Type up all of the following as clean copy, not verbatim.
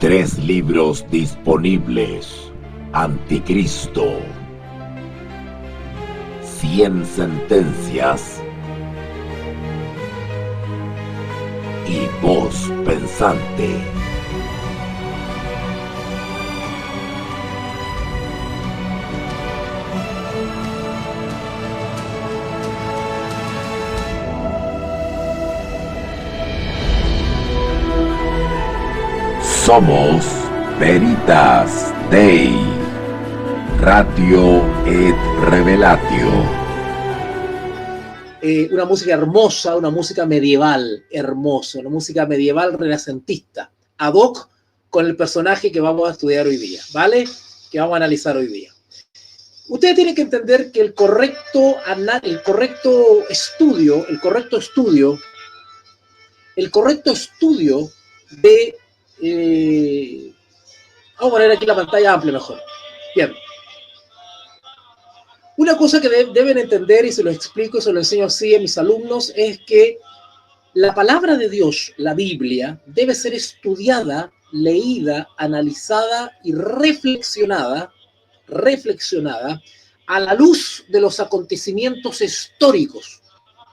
3 libros disponibles: Anticristo, 100 sentencias y Voz Pensante. Somos Veritas Dei, Ratio et Revelatio. Una música hermosa, una música medieval hermosa, una música medieval renacentista, ad hoc con el personaje que vamos a estudiar hoy día, ¿vale? Que vamos a analizar hoy día. Ustedes tienen que entender que el correcto estudio de... vamos a poner aquí la pantalla amplia mejor. Bien. Una cosa que deben entender, y se lo explico y se lo enseño así a mis alumnos, es que la palabra de Dios, la Biblia, debe ser estudiada, leída, analizada y reflexionada a la luz de los acontecimientos históricos.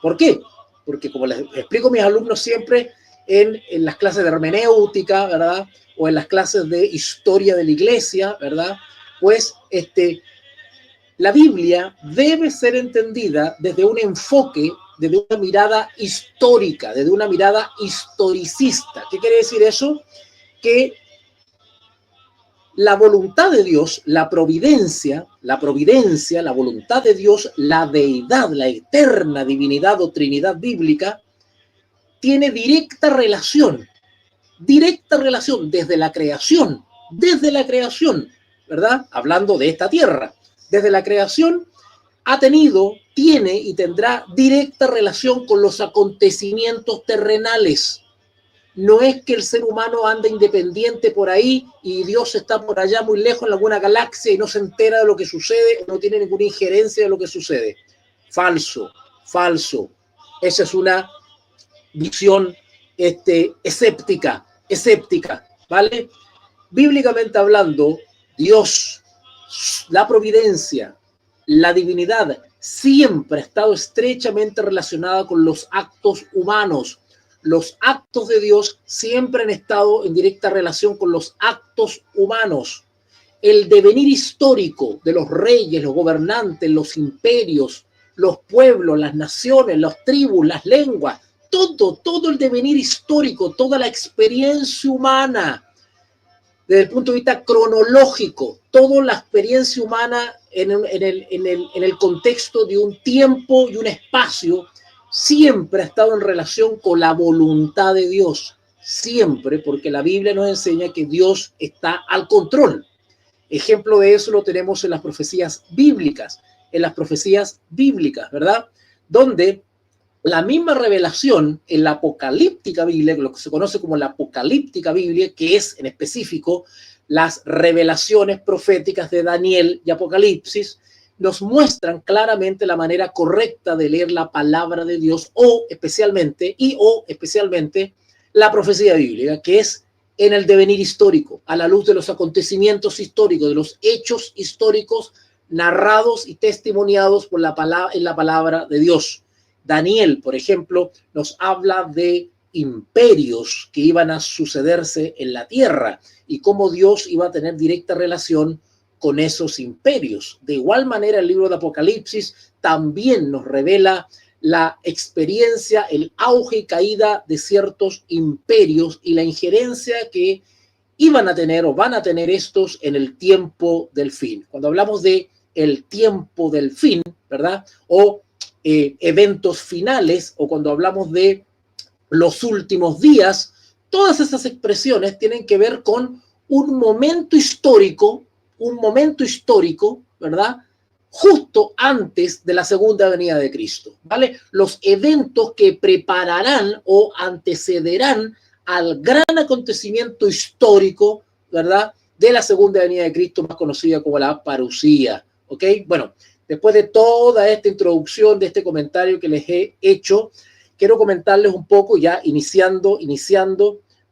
¿Por qué? Porque como les explico a mis alumnos siempre en las clases de hermenéutica, ¿verdad? O en las clases de historia de la iglesia, ¿verdad? Pues la Biblia debe ser entendida desde un enfoque, desde una mirada histórica, desde una mirada historicista. ¿Qué quiere decir eso? Que la voluntad de Dios, la providencia, la voluntad de Dios, la deidad, la eterna divinidad o trinidad bíblica, tiene directa relación desde la creación, ¿verdad? Hablando de esta tierra. Desde la creación ha tenido, tiene y tendrá directa relación con los acontecimientos terrenales. No es que el ser humano anda independiente por ahí y Dios está por allá muy lejos en alguna galaxia y no se entera de lo que sucede, no tiene ninguna injerencia de lo que sucede. Falso. Esa es una visión escéptica, ¿vale? Bíblicamente hablando, Dios, la providencia, la divinidad, siempre ha estado estrechamente relacionada con los actos humanos. Los actos de Dios siempre han estado en directa relación con los actos humanos. El devenir histórico de los reyes, los gobernantes, los imperios, los pueblos, las naciones, las tribus, las lenguas, todo el devenir histórico, toda la experiencia humana, desde el punto de vista cronológico, toda la experiencia humana en el contexto de un tiempo y un espacio, siempre ha estado en relación con la voluntad de Dios. Siempre, porque la Biblia nos enseña que Dios está al control. Ejemplo de eso lo tenemos en las profecías bíblicas, ¿verdad? Donde la misma revelación en la apocalíptica Biblia, lo que se conoce como la apocalíptica Biblia, que es en específico las revelaciones proféticas de Daniel y Apocalipsis, nos muestran claramente la manera correcta de leer la palabra de Dios o especialmente la profecía bíblica, que es en el devenir histórico, a la luz de los acontecimientos históricos, de los hechos históricos narrados y testimoniados por en la palabra de Dios. Daniel, por ejemplo, nos habla de imperios que iban a sucederse en la tierra y cómo Dios iba a tener directa relación con esos imperios. De igual manera, el libro de Apocalipsis también nos revela la experiencia, el auge y caída de ciertos imperios y la injerencia que iban a tener o van a tener estos en el tiempo del fin. Cuando hablamos de el tiempo del fin, ¿verdad? O eventos finales, o cuando hablamos de los últimos días, todas esas expresiones tienen que ver con un momento histórico, ¿verdad? Justo antes de la segunda venida de Cristo, ¿vale? Los eventos que prepararán o antecederán al gran acontecimiento histórico, ¿verdad? De la segunda venida de Cristo, más conocida como la parusía, ¿ok? Bueno, después de toda esta introducción, de este comentario que les he hecho, quiero comentarles un poco, ya iniciando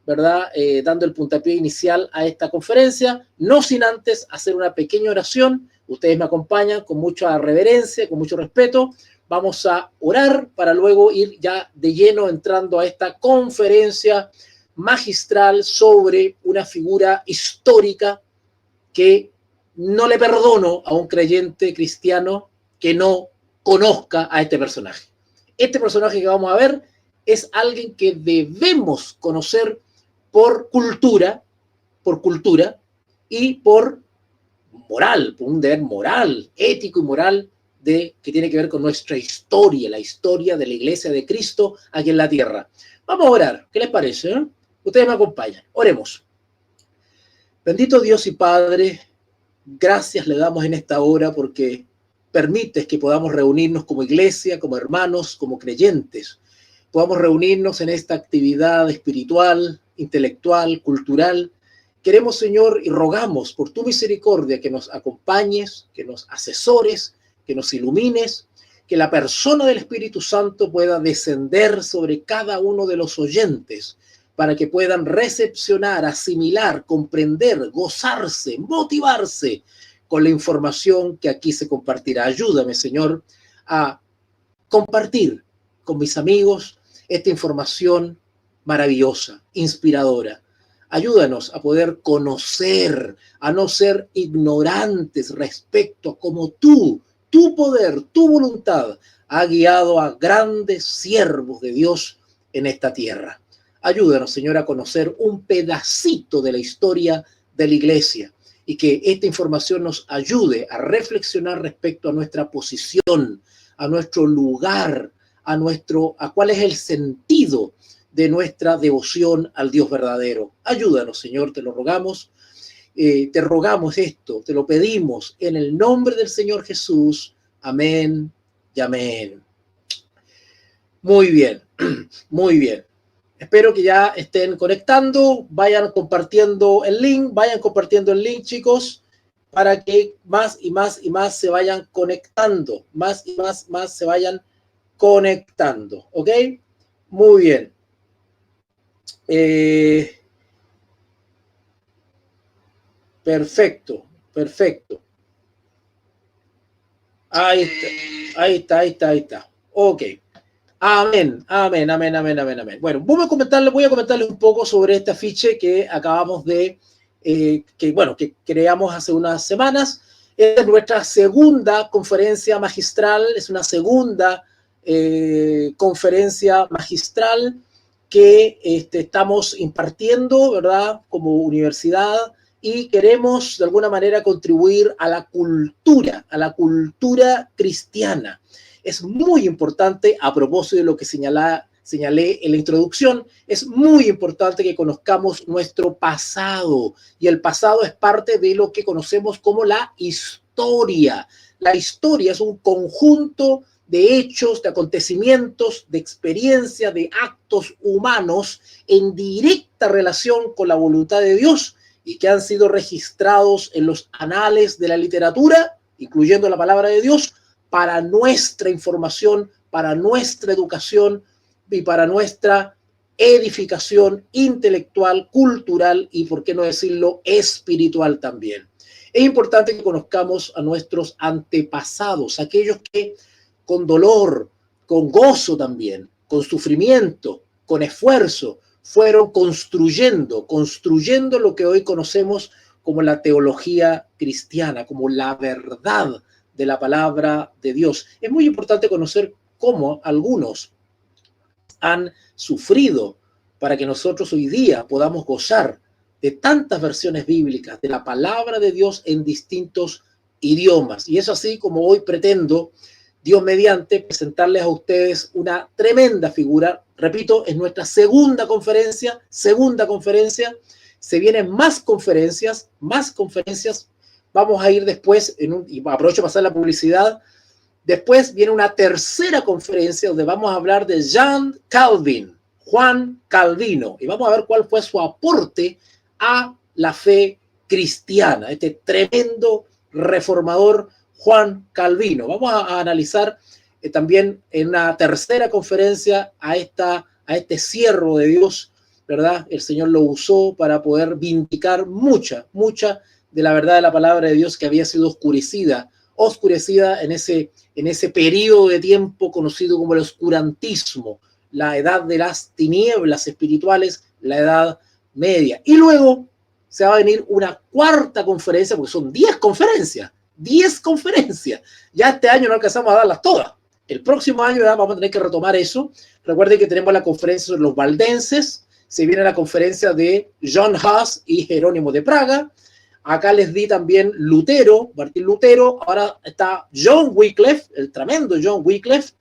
¿verdad? Dando el puntapié inicial a esta conferencia, no sin antes hacer una pequeña oración. Ustedes me acompañan con mucha reverencia, con mucho respeto. Vamos a orar para luego ir ya de lleno entrando a esta conferencia magistral sobre una figura histórica que no le perdono a un creyente cristiano que no conozca a este personaje. Este personaje que vamos a ver es alguien que debemos conocer por cultura y por moral, por un deber moral, ético y moral que tiene que ver con nuestra historia, la historia de la Iglesia de Cristo aquí en la tierra. Vamos a orar, ¿qué les parece? Ustedes me acompañan, oremos. Bendito Dios y Padre, gracias le damos en esta hora porque permites que podamos reunirnos como iglesia, como hermanos, como creyentes. Podamos reunirnos en esta actividad espiritual, intelectual, cultural. Queremos, Señor, y rogamos por tu misericordia que nos acompañes, que nos asesores, que nos ilumines, que la persona del Espíritu Santo pueda descender sobre cada uno de los oyentes para que puedan recepcionar, asimilar, comprender, gozarse, motivarse con la información que aquí se compartirá. Ayúdame, Señor, a compartir con mis amigos esta información maravillosa, inspiradora. Ayúdanos a poder conocer, a no ser ignorantes respecto a cómo tu poder, tu voluntad ha guiado a grandes siervos de Dios en esta tierra. Ayúdanos, Señor, a conocer un pedacito de la historia de la iglesia y que esta información nos ayude a reflexionar respecto a nuestra posición, a nuestro lugar, a cuál es el sentido de nuestra devoción al Dios verdadero. Ayúdanos, Señor, te lo rogamos. Te rogamos esto, te lo pedimos en el nombre del Señor Jesús. Amén y amén. Muy bien, muy bien. Espero que ya estén conectando, vayan compartiendo el link, chicos, para que más y más y más se vayan conectando, más y más se vayan conectando, ¿ok? Muy bien. Perfecto. Ahí está. Ok. Amén. Bueno, voy a comentarles un poco sobre este afiche que acabamos de, que creamos hace unas semanas. Es nuestra segunda conferencia magistral, es una segunda conferencia magistral que estamos impartiendo, ¿verdad? Como universidad, y queremos de alguna manera contribuir a la cultura cristiana. Es muy importante, a propósito de lo que señalé en la introducción, es muy importante que conozcamos nuestro pasado, y el pasado es parte de lo que conocemos como la historia. La historia es un conjunto de hechos, de acontecimientos, de experiencias, de actos humanos en directa relación con la voluntad de Dios y que han sido registrados en los anales de la literatura, incluyendo la palabra de Dios, para nuestra información, para nuestra educación y para nuestra edificación intelectual, cultural y, por qué no decirlo, espiritual también. Es importante que conozcamos a nuestros antepasados, aquellos que con dolor, con gozo también, con sufrimiento, con esfuerzo, fueron construyendo lo que hoy conocemos como la teología cristiana, como la verdad de la palabra de Dios. Es muy importante conocer cómo algunos han sufrido para que nosotros hoy día podamos gozar de tantas versiones bíblicas de la palabra de Dios en distintos idiomas. Y es así como hoy pretendo, Dios mediante, presentarles a ustedes una tremenda figura. Repito, es nuestra segunda conferencia. Se vienen más conferencias. Vamos a ir después, y aprovecho para pasar la publicidad. Después viene una tercera conferencia donde vamos a hablar de Juan Calvino, y vamos a ver cuál fue su aporte a la fe cristiana, este tremendo reformador Juan Calvino. Vamos a analizar también en una tercera conferencia a este siervo de Dios, ¿verdad? El Señor lo usó para poder vindicar mucha de la verdad de la palabra de Dios que había sido oscurecida en ese periodo de tiempo conocido como el oscurantismo, la edad de las tinieblas espirituales, la edad media. Y luego se va a venir una cuarta conferencia, porque son 10 conferencias. Ya este año no alcanzamos a darlas todas. El próximo año ya vamos a tener que retomar eso. Recuerden que tenemos la conferencia sobre los valdenses, se viene la conferencia de John Huss y Jerónimo de Praga. Acá les di también Lutero, Martín Lutero. Ahora está John Wycliffe, el tremendo John Wycliffe.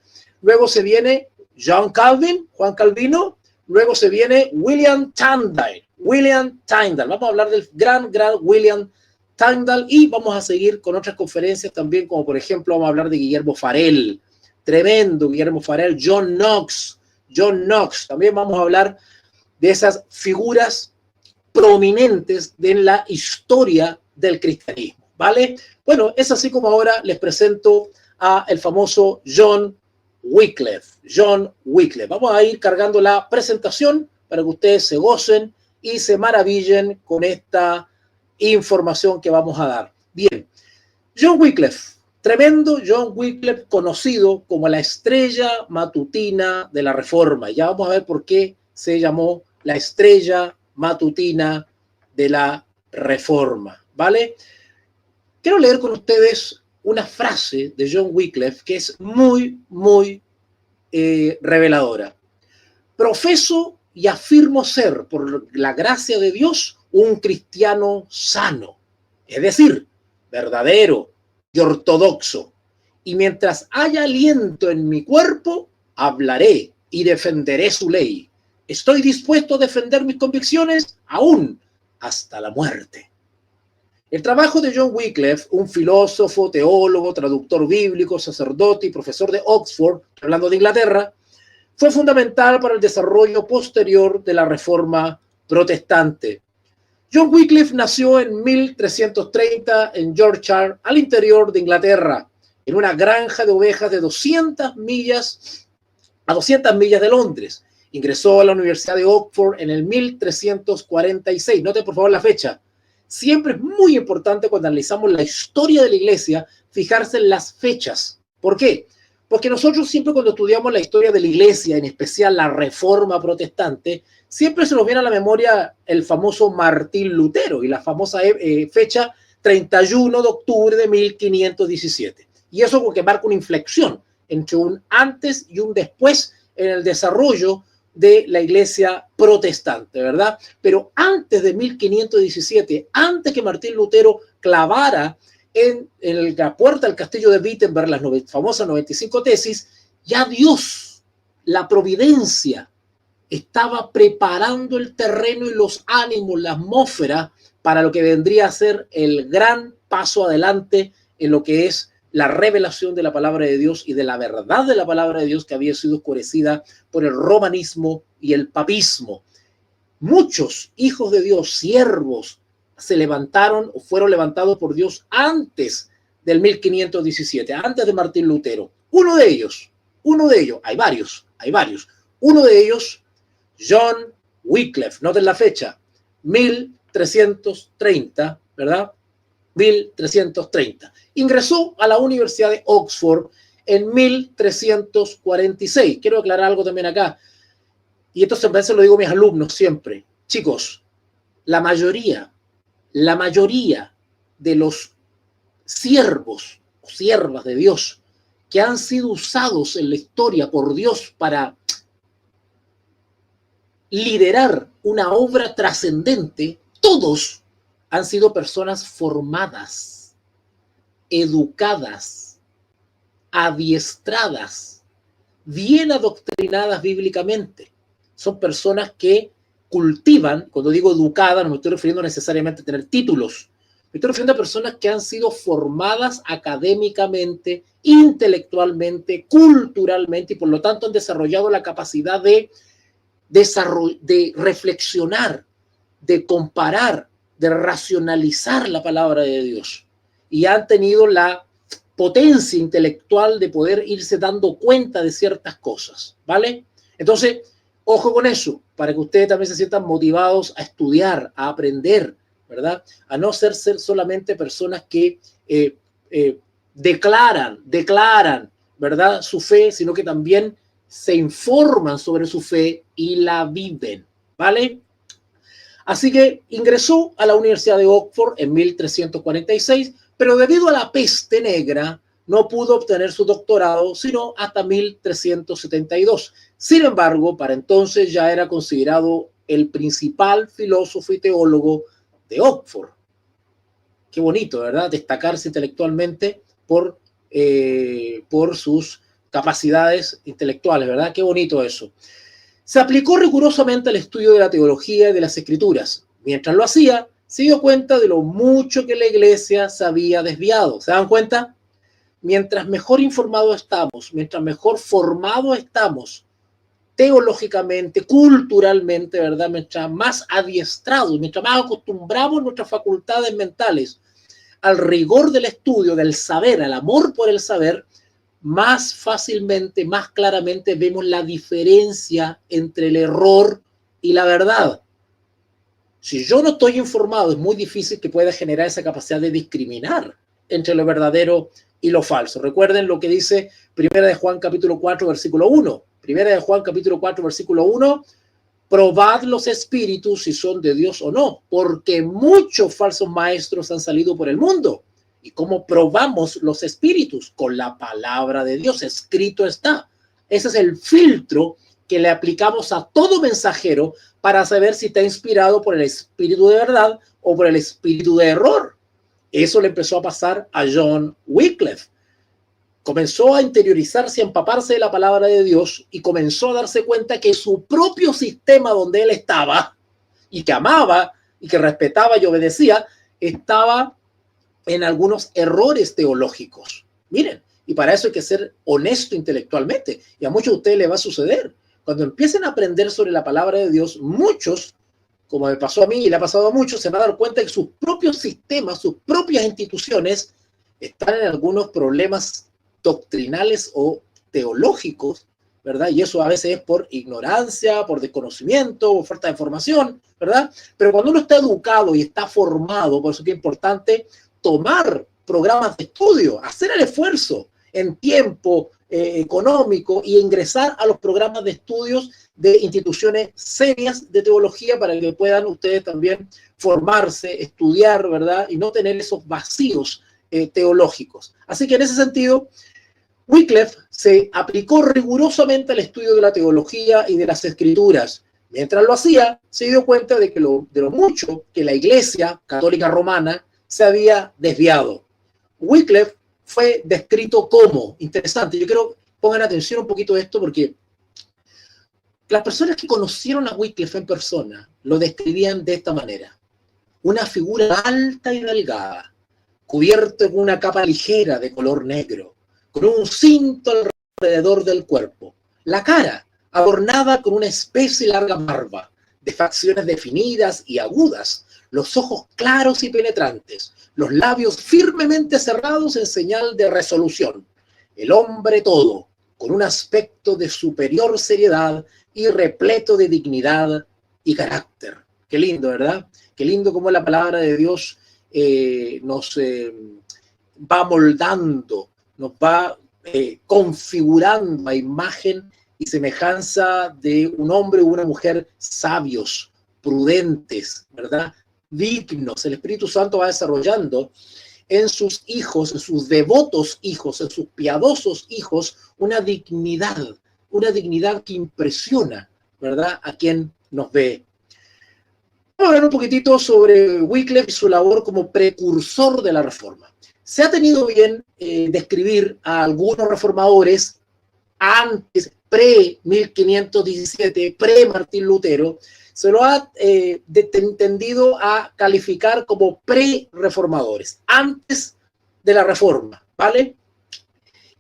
Luego se viene John Calvin, Juan Calvino. Luego se viene William Tyndale. Vamos a hablar del gran William Tyndale y vamos a seguir con otras conferencias también, como por ejemplo vamos a hablar de Guillermo Farel, tremendo Guillermo Farel, John Knox. También vamos a hablar de esas figuras prominentes de la historia del cristianismo, ¿vale? Bueno, es así como ahora les presento a el famoso John Wycliffe. Vamos a ir cargando la presentación para que ustedes se gocen y se maravillen con esta información que vamos a dar. Bien, John Wycliffe, tremendo John Wycliffe, conocido como la estrella matutina de la Reforma. Ya vamos a ver por qué se llamó la estrella matutina de la Reforma, ¿vale? Quiero leer con ustedes una frase de John Wycliffe que es muy reveladora. Profeso y afirmo ser, por la gracia de Dios, un cristiano sano, es decir, verdadero y ortodoxo. Y mientras haya aliento en mi cuerpo, hablaré y defenderé su ley. Estoy dispuesto a defender mis convicciones aún hasta la muerte. El trabajo de John Wycliffe, un filósofo, teólogo, traductor bíblico, sacerdote y profesor de Oxford, hablando de Inglaterra, fue fundamental para el desarrollo posterior de la Reforma protestante. John Wycliffe nació en 1330 en Yorkshire, al interior de Inglaterra, en una granja de ovejas de 200 millas de Londres. Ingresó a la Universidad de Oxford en el 1346. Note por favor la fecha. Siempre es muy importante cuando analizamos la historia de la iglesia fijarse en las fechas. ¿Por qué? Porque nosotros siempre cuando estudiamos la historia de la iglesia, en especial la Reforma protestante, siempre se nos viene a la memoria el famoso Martín Lutero y la famosa fecha 31 de octubre de 1517. Y eso porque marca una inflexión entre un antes y un después en el desarrollo de la iglesia protestante, ¿verdad? Pero antes de 1517, antes que Martín Lutero clavara en la puerta del castillo de Wittenberg las famosas 95 tesis, ya Dios, la providencia, estaba preparando el terreno y los ánimos, la atmósfera para lo que vendría a ser el gran paso adelante en lo que es la revelación de la palabra de Dios y de la verdad de la palabra de Dios que había sido oscurecida por el romanismo y el papismo. Muchos hijos de Dios, siervos, se levantaron o fueron levantados por Dios antes del 1517, antes de Martín Lutero. Uno de ellos, hay varios. Uno de ellos, John Wycliffe, noten la fecha, 1330, ¿verdad? 1330. Ingresó a la Universidad de Oxford en 1346. Quiero aclarar algo también acá. Y esto siempre se lo digo a mis alumnos siempre. Chicos, la mayoría de los siervos o siervas de Dios que han sido usados en la historia por Dios para liderar una obra trascendente, todos han sido personas formadas, educadas, adiestradas, bien adoctrinadas bíblicamente. Son personas que cultivan, cuando digo educada, no me estoy refiriendo necesariamente a tener títulos, me estoy refiriendo a personas que han sido formadas académicamente, intelectualmente, culturalmente y por lo tanto han desarrollado la capacidad de reflexionar, de comparar, de racionalizar la palabra de Dios y han tenido la potencia intelectual de poder irse dando cuenta de ciertas cosas, ¿vale? Entonces, Ojo con eso, para que ustedes también se sientan motivados a estudiar, a aprender, ¿verdad? A no ser solamente personas que declaran, ¿verdad? Su fe, sino que también se informan sobre su fe y la viven, ¿vale? Así que ingresó a la Universidad de Oxford en 1346, pero debido a la peste negra no pudo obtener su doctorado sino hasta 1372. Sin embargo, para entonces ya era considerado el principal filósofo y teólogo de Oxford. Qué bonito, ¿verdad? Destacarse intelectualmente por sus capacidades intelectuales, ¿verdad? Qué bonito eso. Se aplicó rigurosamente al estudio de la teología y de las escrituras. Mientras lo hacía, se dio cuenta de lo mucho que la iglesia se había desviado. ¿Se dan cuenta? Mientras mejor informados estamos, mientras mejor formados estamos, teológicamente, culturalmente, ¿verdad? Mientras más adiestrados, mientras más acostumbramos nuestras facultades mentales al rigor del estudio, del saber, al amor por el saber, más fácilmente, más claramente vemos la diferencia entre el error y la verdad. Si yo no estoy informado, es muy difícil que pueda generar esa capacidad de discriminar entre lo verdadero y lo falso. Recuerden lo que dice 1 de Juan capítulo 4, versículo 1. 1 de Juan capítulo 4, versículo 1. Probad los espíritus si son de Dios o no, porque muchos falsos maestros han salido por el mundo. ¿Y cómo probamos los espíritus? Con la palabra de Dios, escrito está. Ese es el filtro que le aplicamos a todo mensajero para saber si está inspirado por el espíritu de verdad o por el espíritu de error. Eso le empezó a pasar a John Wycliffe. Comenzó a interiorizarse, a empaparse de la palabra de Dios y comenzó a darse cuenta que su propio sistema donde él estaba y que amaba y que respetaba y obedecía, estaba en algunos errores teológicos. Miren, y para eso hay que ser honesto intelectualmente. Y a muchos de ustedes les va a suceder. Cuando empiecen a aprender sobre la palabra de Dios, muchos, como me pasó a mí y le ha pasado a muchos, se van a dar cuenta que sus propios sistemas, sus propias instituciones, están en algunos problemas doctrinales o teológicos, ¿verdad? Y eso a veces es por ignorancia, por desconocimiento, por falta de formación, ¿verdad? Pero cuando uno está educado y está formado, por eso que es importante tomar programas de estudio, hacer el esfuerzo en tiempo económico y ingresar a los programas de estudios de instituciones serias de teología para que puedan ustedes también formarse, estudiar, ¿verdad? Y no tener esos vacíos teológicos. Así que en ese sentido, Wycliffe se aplicó rigurosamente al estudio de la teología y de las escrituras. Mientras lo hacía, se dio cuenta de que de lo mucho que la Iglesia Católica Romana se había desviado. Wycliffe fue descrito como, interesante, yo quiero que pongan atención un poquito a esto porque las personas que conocieron a Wycliffe en persona lo describían de esta manera: una figura alta y delgada, cubierto con una capa ligera de color negro, con un cinto alrededor del cuerpo, la cara adornada con una espesa y larga barba, de facciones definidas y agudas, los ojos claros y penetrantes, los labios firmemente cerrados en señal de resolución. El hombre todo, con un aspecto de superior seriedad y repleto de dignidad y carácter. Qué lindo, ¿verdad? Qué lindo cómo la palabra de Dios nos va moldando, nos va configurando a imagen y semejanza de un hombre o una mujer sabios, prudentes, ¿verdad? Dignos. El Espíritu Santo va desarrollando en sus hijos, en sus devotos hijos, en sus piadosos hijos, una dignidad que impresiona, ¿verdad?, a quien nos ve. Vamos a hablar un poquitito sobre Wycliffe y su labor como precursor de la Reforma. Se ha tenido bien describir a algunos reformadores antes, pre-1517, pre-Martín Lutero, se lo ha tendido a calificar como pre-reformadores, antes de la Reforma, ¿vale?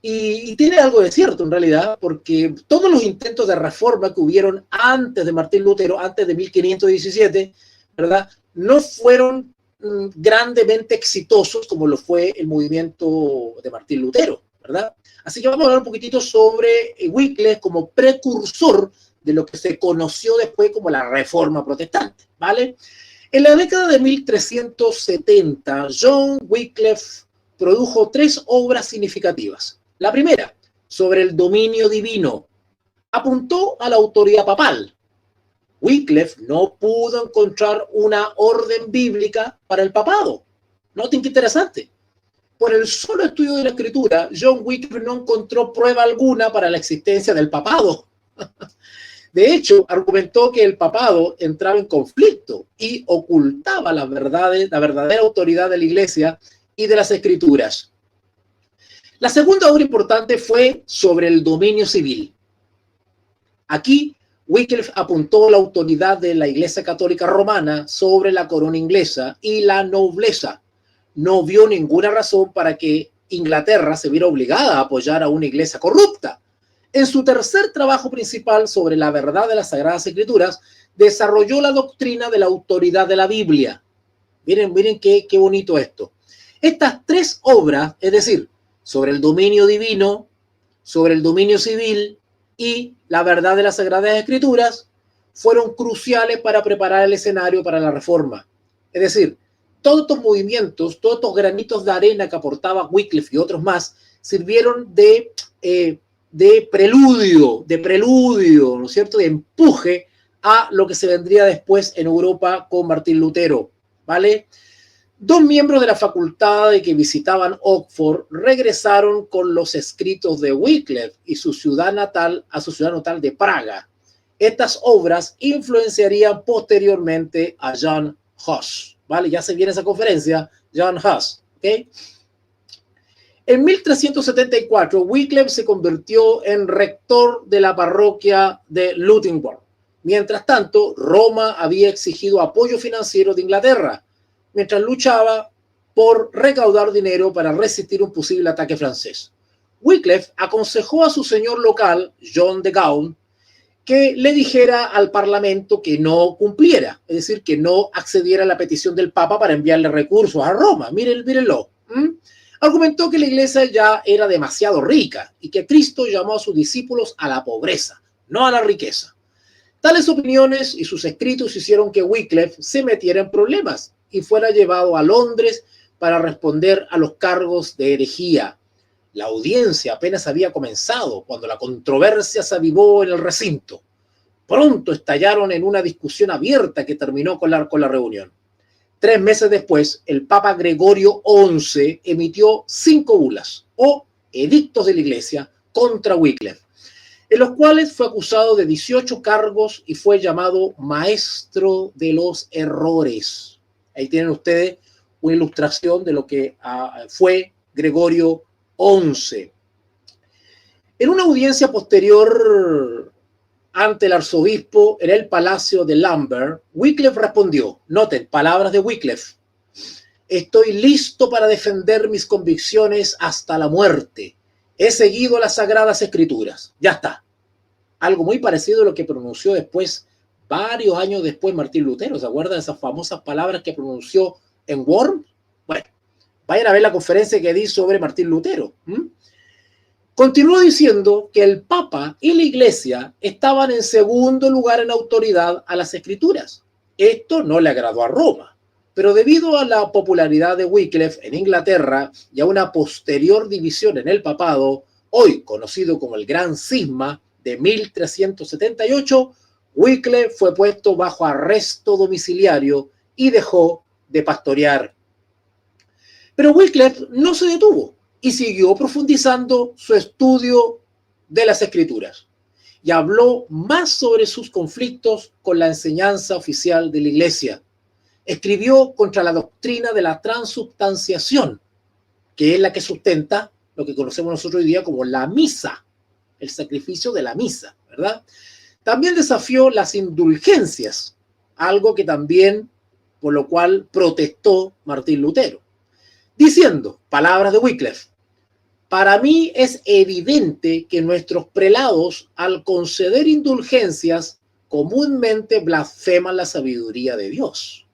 Y tiene algo de cierto en realidad, porque todos los intentos de reforma que hubieron antes de Martín Lutero, antes de 1517, ¿verdad?, no fueron grandemente exitosos como lo fue el movimiento de Martín Lutero, ¿verdad? Así que vamos a hablar un poquitito sobre Wycliffe como precursor de lo que se conoció después como la Reforma Protestante, ¿vale? En la década de 1370, John Wycliffe produjo 3 obras significativas. La primera, sobre el dominio divino, apuntó a la autoridad papal. Wycliffe no pudo encontrar una orden bíblica para el papado. Noten qué interesante. Por el solo estudio de la escritura, John Wycliffe no encontró prueba alguna para la existencia del papado. De hecho, argumentó que el papado entraba en conflicto y ocultaba la verdadera autoridad de la Iglesia y de las Escrituras. La segunda obra importante fue sobre el dominio civil. Aquí, Wycliffe apuntó la autoridad de la Iglesia Católica Romana sobre la corona inglesa y la nobleza. No vio ninguna razón para que Inglaterra se viera obligada a apoyar a una iglesia corrupta. En su tercer trabajo principal sobre la verdad de las Sagradas Escrituras, desarrolló la doctrina de la autoridad de la Biblia. Miren qué bonito esto. Estas 3 obras, es decir, sobre el dominio divino, sobre el dominio civil y la verdad de las Sagradas Escrituras, fueron cruciales para preparar el escenario para la Reforma. Es decir, todos estos movimientos, todos estos granitos de arena que aportaba Wycliffe y otros más, sirvieron de preludio, ¿no es cierto?, de empuje a lo que se vendría después en Europa con Martín Lutero, ¿vale? 2 miembros de la facultad que visitaban Oxford regresaron con los escritos de Wycliffe y a su ciudad natal de Praga. Estas obras influenciarían posteriormente a Jan Hus, ¿vale? Ya se viene esa conferencia, Jan Hus, ¿ok? En 1374, Wycliffe se convirtió en rector de la parroquia de Luttenberg. Mientras tanto, Roma había exigido apoyo financiero de Inglaterra, mientras luchaba por recaudar dinero para resistir un posible ataque francés. Wycliffe aconsejó a su señor local, John de Gaunt, que le dijera al Parlamento que no cumpliera, es decir, que no accediera a la petición del Papa para enviarle recursos a Roma. Mírenlo. Argumentó que la iglesia ya era demasiado rica y que Cristo llamó a sus discípulos a la pobreza, no a la riqueza. Tales opiniones y sus escritos hicieron que Wycliffe se metiera en problemas y fuera llevado a Londres para responder a los cargos de herejía. La audiencia apenas había comenzado cuando la controversia se avivó en el recinto. Pronto estallaron en una discusión abierta que terminó con la reunión. 3 meses después, el Papa Gregorio XI emitió 5 bulas o edictos de la Iglesia contra Wycliffe, en los cuales fue acusado de 18 cargos y fue llamado maestro de los errores. Ahí tienen ustedes una ilustración de lo que fue Gregorio XI. En una audiencia posterior ante el arzobispo en el palacio de Lambert, Wycliffe respondió, noten, palabras de Wycliffe: estoy listo para defender mis convicciones hasta la muerte. He seguido las Sagradas Escrituras. Ya está. Algo muy parecido a lo que pronunció después, varios años después, Martín Lutero. ¿Se acuerdan de esas famosas palabras que pronunció en Worms? Bueno, vayan a ver la conferencia que di sobre Martín Lutero. Continuó diciendo que el Papa y la Iglesia estaban en segundo lugar en autoridad a las Escrituras. Esto no le agradó a Roma, pero debido a la popularidad de Wycliffe en Inglaterra y a una posterior división en el papado, hoy conocido como el Gran Cisma de 1378, Wycliffe fue puesto bajo arresto domiciliario y dejó de pastorear. Pero Wycliffe no se detuvo y siguió profundizando su estudio de las Escrituras y habló más sobre sus conflictos con la enseñanza oficial de la Iglesia. Escribió contra la doctrina de la transubstanciación, que es la que sustenta lo que conocemos nosotros hoy día como la misa, el sacrificio de la misa, ¿verdad? También desafió las indulgencias, algo que también, por lo cual protestó Martín Lutero, diciendo, palabras de Wycliffe: para mí es evidente que nuestros prelados, al conceder indulgencias, comúnmente blasfeman la sabiduría de Dios.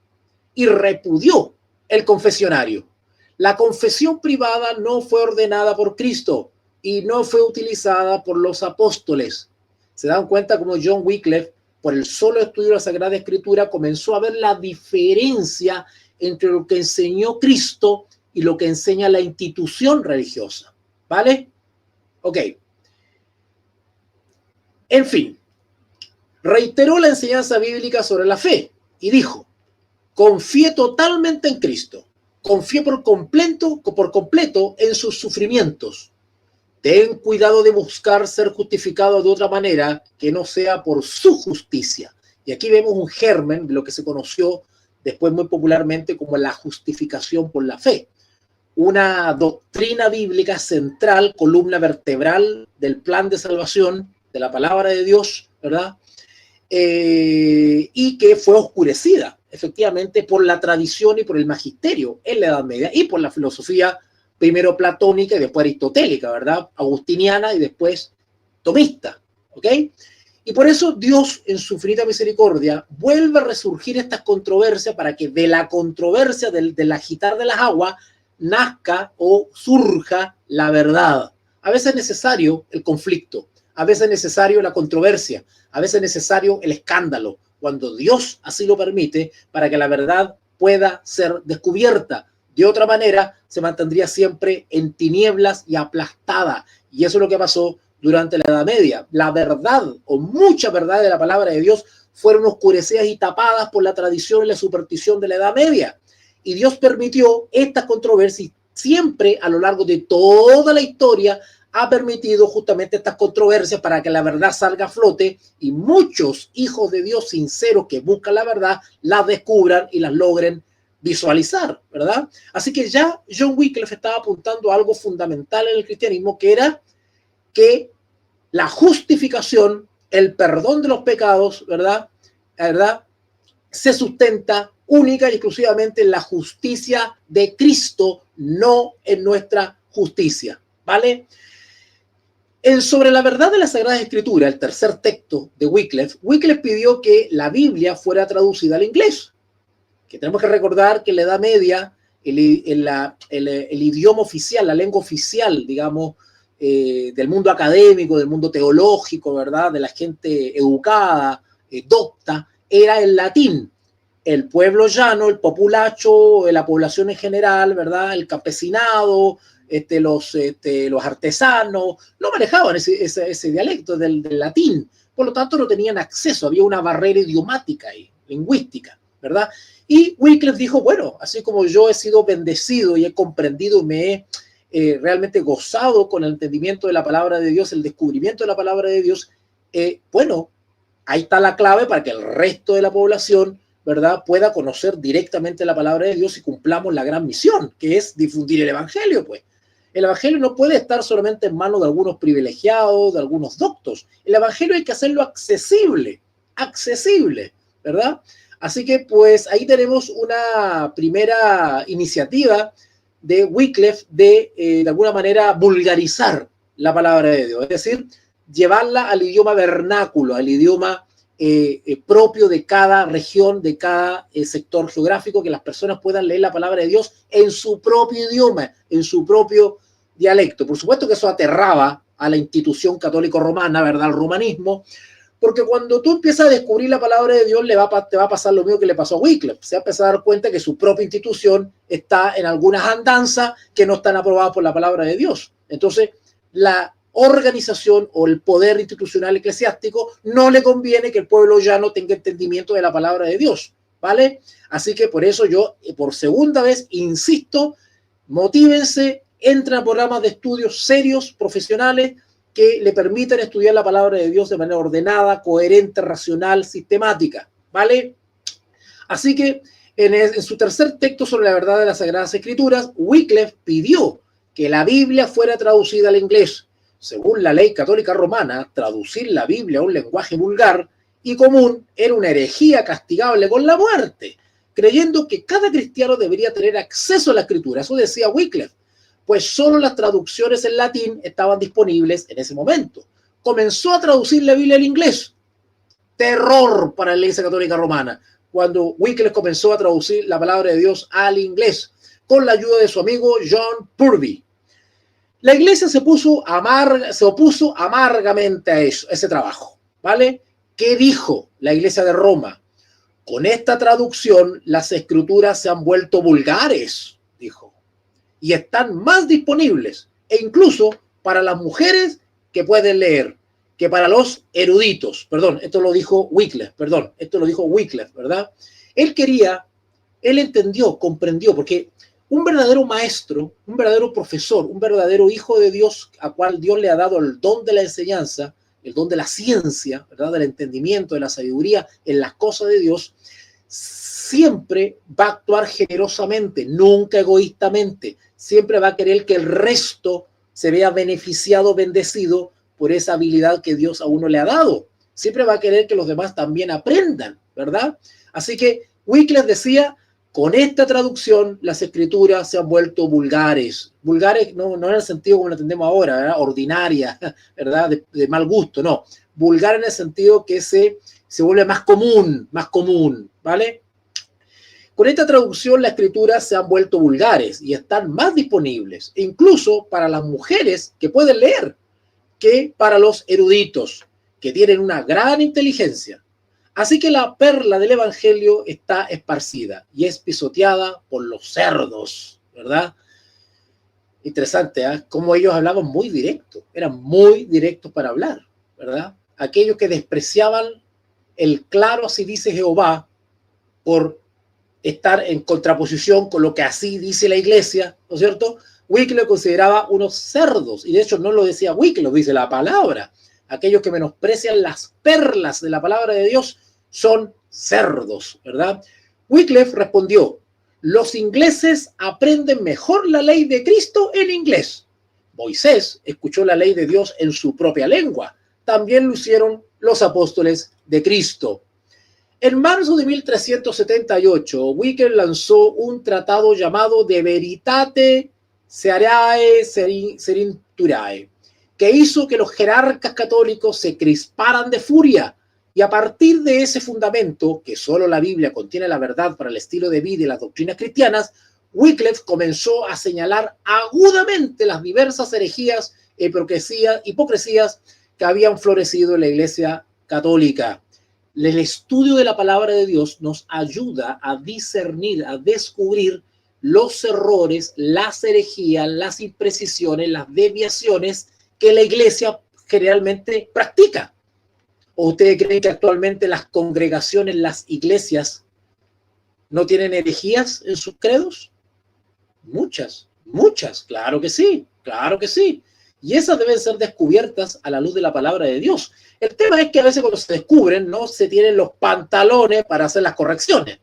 Y repudió el confesionario. La confesión privada no fue ordenada por Cristo y no fue utilizada por los apóstoles. Se dan cuenta cómo John Wycliffe, por el solo estudio de la Sagrada Escritura, comenzó a ver la diferencia entre lo que enseñó Cristo y lo que enseña la institución religiosa. ¿Vale? Ok. En fin, reiteró la enseñanza bíblica sobre la fe y dijo: confié totalmente en Cristo, confié por completo en sus sufrimientos. Ten cuidado de buscar ser justificado de otra manera que no sea por su justicia. Y aquí vemos un germen de lo que se conoció después muy popularmente como la justificación por la fe. Una doctrina bíblica central, columna vertebral del plan de salvación de la palabra de Dios, ¿verdad? Y que fue oscurecida efectivamente por la tradición y por el magisterio en la Edad Media y por la filosofía primero platónica y después aristotélica, ¿verdad? Agustiniana y después tomista, ¿ok? Y por eso Dios, en su infinita misericordia, vuelve a resurgir estas controversias para que de la controversia, del agitar de las aguas, nazca o surja la verdad. A veces es necesario el conflicto, a veces es necesario la controversia, a veces es necesario el escándalo, cuando Dios así lo permite, para que la verdad pueda ser descubierta. De otra manera, se mantendría siempre en tinieblas y aplastada. Y eso es lo que pasó durante la Edad Media. La verdad, o mucha verdad de la palabra de Dios, fueron oscurecidas y tapadas por la tradición y la superstición de la Edad Media. Y Dios permitió estas controversias. Siempre a lo largo de toda la historia ha permitido justamente estas controversias para que la verdad salga a flote y muchos hijos de Dios sinceros que buscan la verdad las descubran y las logren visualizar, ¿verdad? Así que ya John Wycliffe estaba apuntando a algo fundamental en el cristianismo, que era que la justificación, el perdón de los pecados, ¿verdad? Se sustenta única y exclusivamente en la justicia de Cristo, no en nuestra justicia, ¿vale? Sobre la verdad de la Sagrada Escritura, el tercer texto de Wycliffe, Wycliffe pidió que la Biblia fuera traducida al inglés. Que tenemos que recordar que en la Edad Media el idioma oficial, la lengua oficial, digamos, del mundo académico, del mundo teológico, ¿verdad? De la gente educada, docta, era el latín. El pueblo llano, el populacho, la población en general, ¿verdad? El campesinado, los artesanos, no manejaban ese dialecto del latín. Por lo tanto, no tenían acceso, había una barrera idiomática ahí, lingüística, ¿verdad? Y Wycliffe dijo, bueno, así como yo he sido bendecido y he comprendido y me he realmente gozado con el entendimiento de la palabra de Dios, el descubrimiento de la palabra de Dios, bueno, ahí está la clave para que el resto de la población, ¿verdad?, pueda conocer directamente la palabra de Dios y cumplamos la gran misión, que es difundir el evangelio, pues. El evangelio no puede estar solamente en manos de algunos privilegiados, de algunos doctos. El evangelio hay que hacerlo accesible, ¿verdad? Así que pues ahí tenemos una primera iniciativa de Wycliffe de alguna manera vulgarizar la palabra de Dios, es decir, llevarla al idioma vernáculo, al idioma propio de cada región, de cada sector geográfico, que las personas puedan leer la palabra de Dios en su propio idioma, en su propio dialecto. Por supuesto que eso aterraba a la institución católico romana, ¿verdad?, al romanismo, porque cuando tú empiezas a descubrir la palabra de Dios, te va a pasar lo mismo que le pasó a Wycliffe. Se va a empezar a dar cuenta que su propia institución está en algunas andanzas que no están aprobadas por la palabra de Dios. Entonces, la organización o el poder institucional eclesiástico no le conviene que el pueblo ya no tenga entendimiento de la palabra de Dios, ¿vale? Así que por eso yo, por segunda vez, insisto, motívense, entren a programas de estudios serios, profesionales, que le permitan estudiar la palabra de Dios de manera ordenada, coherente, racional, sistemática, ¿vale? Así que en su tercer texto sobre la verdad de las Sagradas Escrituras, Wycliffe pidió que la Biblia fuera traducida al inglés. Según la ley católica romana, traducir la Biblia a un lenguaje vulgar y común era una herejía castigable con la muerte, creyendo que cada cristiano debería tener acceso a la Escritura. Eso decía Wycliffe, pues solo las traducciones en latín estaban disponibles en ese momento. Comenzó a traducir la Biblia al inglés. Terror para la Iglesia Católica Romana, cuando Wycliffe comenzó a traducir la palabra de Dios al inglés, con la ayuda de su amigo John Purvey. La Iglesia se opuso amargamente a ese trabajo. ¿vale? ¿Qué dijo la Iglesia de Roma? Con esta traducción, las escrituras se han vuelto vulgares, dijo, y están más disponibles, e incluso para las mujeres que pueden leer, que para los eruditos. Perdón, esto lo dijo Wycliffe, ¿verdad? Él entendió, comprendió, porque un verdadero maestro, un verdadero profesor, un verdadero hijo de Dios, a cual Dios le ha dado el don de la enseñanza, el don de la ciencia, ¿verdad? Del entendimiento, de la sabiduría en las cosas de Dios, siempre va a actuar generosamente, nunca egoístamente. Siempre va a querer que el resto se vea beneficiado, bendecido por esa habilidad que Dios a uno le ha dado. Siempre va a querer que los demás también aprendan, ¿verdad? Así que Wycliffe decía, con esta traducción las escrituras se han vuelto vulgares. Vulgares no en el sentido como lo entendemos ahora, ¿verdad? Ordinaria, ¿verdad? De mal gusto, no. Vulgar en el sentido que se vuelve más común, ¿vale? Con esta traducción las escrituras se han vuelto vulgares y están más disponibles, incluso para las mujeres que pueden leer, que para los eruditos, que tienen una gran inteligencia. Así que la perla del evangelio está esparcida y es pisoteada por los cerdos, ¿verdad? Interesante, ¿eh? Cómo ellos hablaban muy directo, eran muy directos para hablar, ¿verdad? Aquellos que despreciaban el claro así dice Jehová por estar en contraposición con lo que así dice la iglesia, ¿no es cierto? Wycliffe consideraba unos cerdos, y de hecho no lo decía Wycliffe, lo dice la palabra. Aquellos que menosprecian las perlas de la palabra de Dios son cerdos, ¿verdad? Wycliffe respondió, los ingleses aprenden mejor la ley de Cristo en inglés. Moisés escuchó la ley de Dios en su propia lengua. También lo hicieron los apóstoles de Cristo. En marzo de 1378, Wycliffe lanzó un tratado llamado De Veritate Searae Serinturae, que hizo que los jerarcas católicos se crisparan de furia, y a partir de ese fundamento, que solo la Biblia contiene la verdad para el estilo de vida y las doctrinas cristianas, Wycliffe comenzó a señalar agudamente las diversas herejías e hipocresías que habían florecido en la Iglesia católica. El estudio de la palabra de Dios nos ayuda a discernir, a descubrir los errores, las herejías, las imprecisiones, las desviaciones que la iglesia generalmente practica. ¿O ustedes creen que actualmente las congregaciones, las iglesias, no tienen herejías en sus credos? Muchas, claro que sí. Y esas deben ser descubiertas a la luz de la palabra de Dios. El tema es que a veces cuando se descubren, no se tienen los pantalones para hacer las correcciones,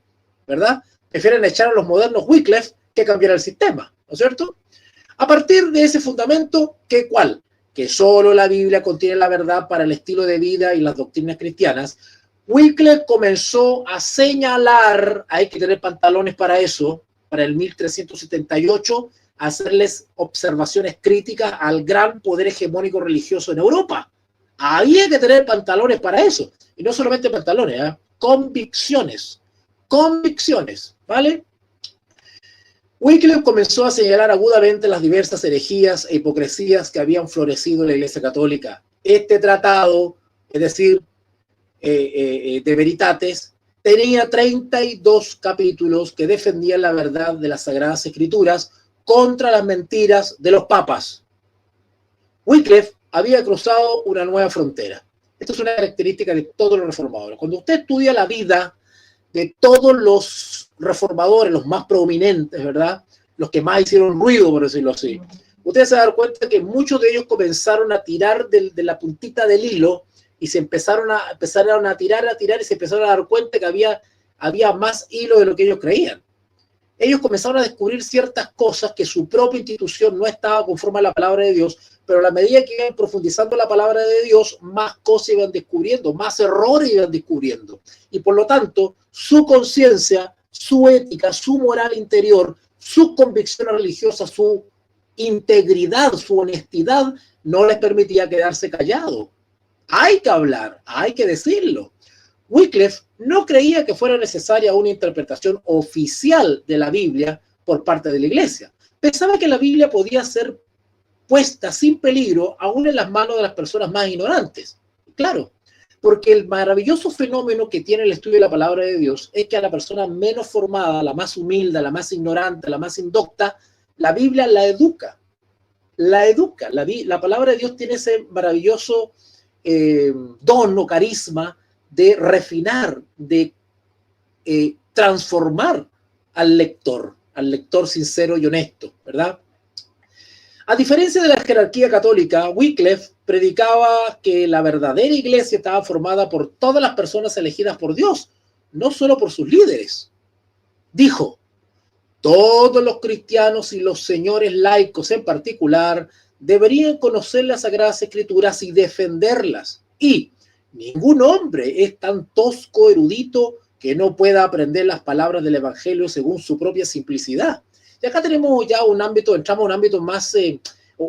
¿verdad? Prefieren echar a los modernos Wycliffe que cambiar el sistema, ¿no es cierto? A partir de ese fundamento, ¿qué cuál? Que solo la Biblia contiene la verdad para el estilo de vida y las doctrinas cristianas, Wycliffe comenzó a señalar, hay que tener pantalones para eso, para el 1378, hacerles observaciones críticas al gran poder hegemónico religioso en Europa. Había que tener pantalones para eso. Y no solamente pantalones, ¿eh? Convicciones, ¿vale? Wycliffe comenzó a señalar agudamente las diversas herejías e hipocresías que habían florecido en la Iglesia Católica. Este tratado, es decir, de Veritates, tenía 32 capítulos que defendían la verdad de las Sagradas Escrituras contra las mentiras de los papas. Wycliffe había cruzado una nueva frontera. Esto es una característica de todos los reformadores. Cuando usted estudia la vida de todos los reformadores, los más prominentes, ¿verdad? Los que más hicieron ruido, por decirlo así. Ustedes se dan cuenta que muchos de ellos comenzaron a tirar de la puntita del hilo y se empezaron a tirar y se empezaron a dar cuenta que había más hilo de lo que ellos creían. Ellos comenzaron a descubrir ciertas cosas que su propia institución no estaba conforme a la palabra de Dios, pero a la medida que iban profundizando la palabra de Dios, más cosas iban descubriendo, más errores iban descubriendo. Y por lo tanto, su conciencia, su ética, su moral interior, sus convicciones religiosas, su integridad, su honestidad, no les permitía quedarse callados. Hay que hablar, hay que decirlo. Wycliffe no creía que fuera necesaria una interpretación oficial de la Biblia por parte de la Iglesia. Pensaba que la Biblia podía ser puesta sin peligro aún en las manos de las personas más ignorantes. Claro, Porque el maravilloso fenómeno que tiene el estudio de la palabra de Dios es que a la persona menos formada, la más humilde, la más ignorante, la más indocta, la Biblia la educa. La educa. La palabra de Dios tiene ese maravilloso don o carisma de refinar, de transformar al lector sincero y honesto, ¿verdad? A diferencia de la jerarquía católica, Wycliffe predicaba que la verdadera iglesia estaba formada por todas las personas elegidas por Dios, no solo por sus líderes. Dijo: todos los cristianos y los señores laicos en particular deberían conocer las Sagradas Escrituras y defenderlas. Y ningún hombre es tan tosco erudito que no pueda aprender las palabras del Evangelio según su propia simplicidad. Y acá tenemos ya un ámbito, entramos a un ámbito más,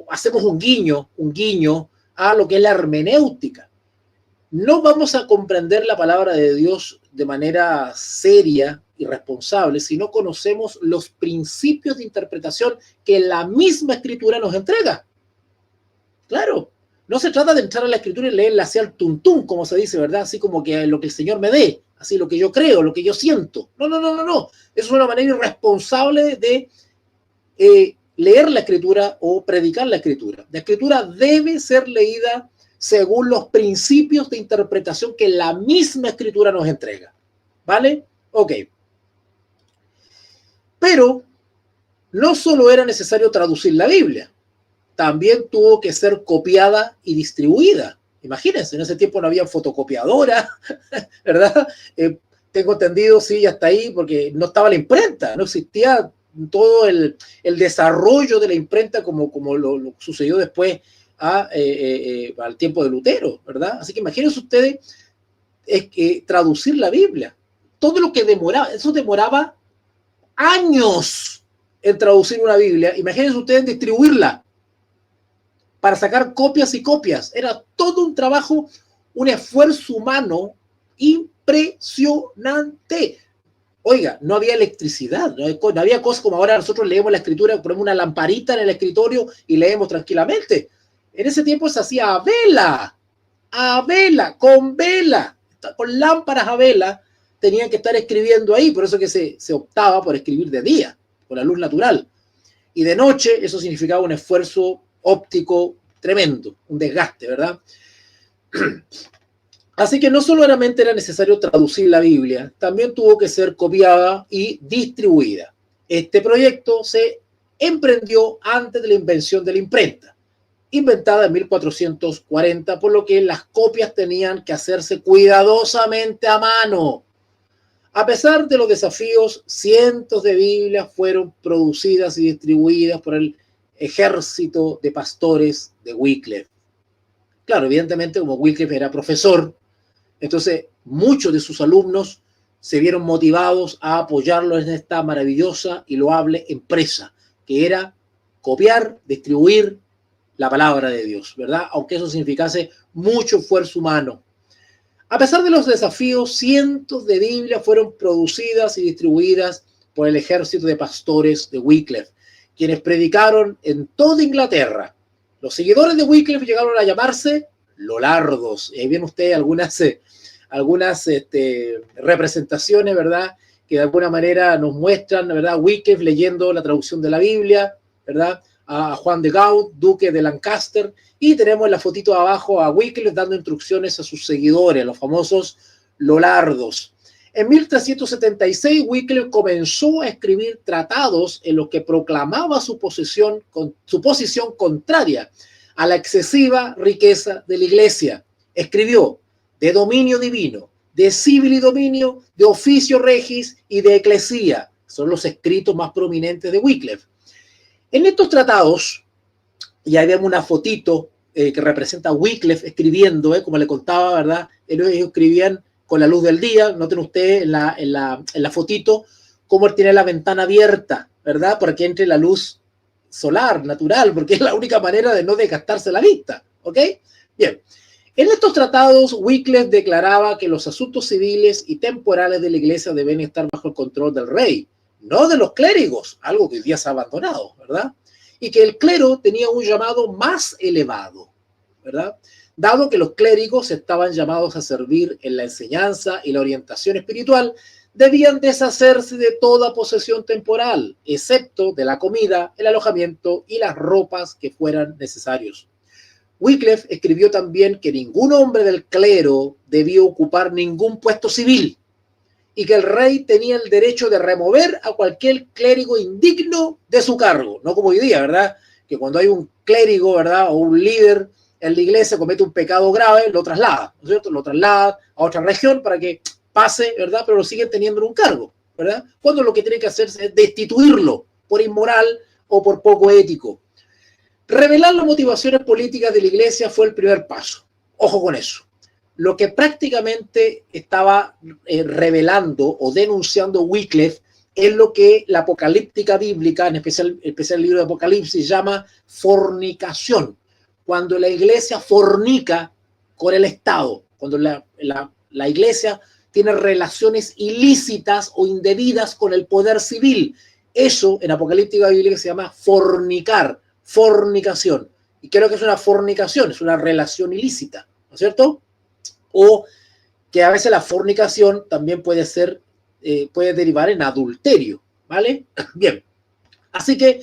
hacemos un guiño a lo que es la hermenéutica. No vamos a comprender la palabra de Dios de manera seria y responsable si no conocemos los principios de interpretación que la misma Escritura nos entrega. Claro, no se trata de entrar a la Escritura y leerla hacia el tuntún, como se dice, ¿verdad? Así como que lo que el Señor me dé, así lo que yo creo, lo que yo siento. No. Es una manera irresponsable de leer la Escritura o predicar la Escritura. La Escritura debe ser leída según los principios de interpretación que la misma Escritura nos entrega. ¿Vale? Ok. Pero no solo era necesario traducir la Biblia, también tuvo que ser copiada y distribuida. Imagínense, en ese tiempo no había fotocopiadora, ¿verdad? Tengo entendido, sí, hasta ahí, porque no estaba la imprenta, no existía todo el desarrollo de la imprenta como lo sucedió después al tiempo de Lutero, ¿verdad? Así que imagínense ustedes traducir la Biblia. Todo lo que demoraba, eso demoraba años en traducir una Biblia. Imagínense ustedes en distribuirla para sacar copias y copias. Era todo un trabajo, un esfuerzo humano impresionante. Oiga, no había electricidad, no había cosas como ahora nosotros leemos la Escritura, ponemos una lamparita en el escritorio y leemos tranquilamente. En ese tiempo se hacía a vela, con lámparas a vela, tenían que estar escribiendo ahí, por eso que se optaba por escribir de día, con la luz natural. Y de noche eso significaba un esfuerzo óptico tremendo, un desgaste, ¿verdad? Así que no solamente era necesario traducir la Biblia, también tuvo que ser copiada y distribuida. Este proyecto se emprendió antes de la invención de la imprenta, inventada en 1440, por lo que las copias tenían que hacerse cuidadosamente a mano. A pesar de los desafíos, cientos de Biblias fueron producidas y distribuidas por el ejército de pastores de Wycliffe. Claro, evidentemente, como Wycliffe era profesor, entonces muchos de sus alumnos se vieron motivados a apoyarlo en esta maravillosa y loable empresa, que era copiar, distribuir la palabra de Dios, ¿verdad? Aunque eso significase mucho esfuerzo humano. A pesar de los desafíos, cientos de Biblias fueron producidas y distribuidas por el ejército de pastores de Wycliffe, quienes predicaron en toda Inglaterra. Los seguidores de Wycliffe llegaron a llamarse Lollardos. Y ahí ven ustedes algunas representaciones, ¿verdad?, que de alguna manera nos muestran, ¿verdad?, Wycliffe leyendo la traducción de la Biblia, ¿verdad?, a Juan de Gaunt, duque de Lancaster, y tenemos en la fotito abajo a Wycliffe dando instrucciones a sus seguidores, los famosos Lollardos. En 1376, Wycliffe comenzó a escribir tratados en los que proclamaba su posición contraria a la excesiva riqueza de la Iglesia. Escribió: de dominio divino, de civil dominio, de oficio regis y de eclesía. Son los escritos más prominentes de Wycliffe. En estos tratados, y ahí vemos una fotito que representa a Wycliffe escribiendo, como le contaba, ¿verdad? Ellos escribían con la luz del día. Noten ustedes en la fotito cómo él tiene la ventana abierta, ¿verdad?, para que entre la luz solar, natural, porque es la única manera de no desgastarse la vista, ¿ok? Bien. En estos tratados, Wycliffe declaraba que los asuntos civiles y temporales de la iglesia deben estar bajo el control del rey, no de los clérigos, algo que hoy día se ha abandonado, ¿verdad? Y que el clero tenía un llamado más elevado, ¿verdad? Dado que los clérigos estaban llamados a servir en la enseñanza y la orientación espiritual, debían deshacerse de toda posesión temporal, excepto de la comida, el alojamiento y las ropas que fueran necesarios. Wycliffe escribió también que ningún hombre del clero debía ocupar ningún puesto civil y que el rey tenía el derecho de remover a cualquier clérigo indigno de su cargo. No como hoy día, ¿verdad? Que cuando hay un clérigo, ¿verdad? O un líder en la iglesia comete un pecado grave, lo traslada, ¿no es cierto? Lo traslada a otra región para que pase, ¿verdad? Pero lo siguen teniendo en un cargo, ¿verdad? Cuando lo que tiene que hacerse es destituirlo por inmoral o por poco ético. Revelar las motivaciones políticas de la iglesia fue el primer paso. Ojo con eso. Lo que prácticamente estaba revelando o denunciando Wycliffe es lo que la apocalíptica bíblica, en especial el libro de Apocalipsis, llama fornicación. Cuando la iglesia fornica con el Estado, cuando la iglesia tiene relaciones ilícitas o indebidas con el poder civil. Eso en apocalíptica bíblica se llama fornicar, fornicación. Y creo que es una fornicación, es una relación ilícita, ¿no es cierto? O que a veces la fornicación también puede ser, puede derivar en adulterio, ¿vale? Bien, así que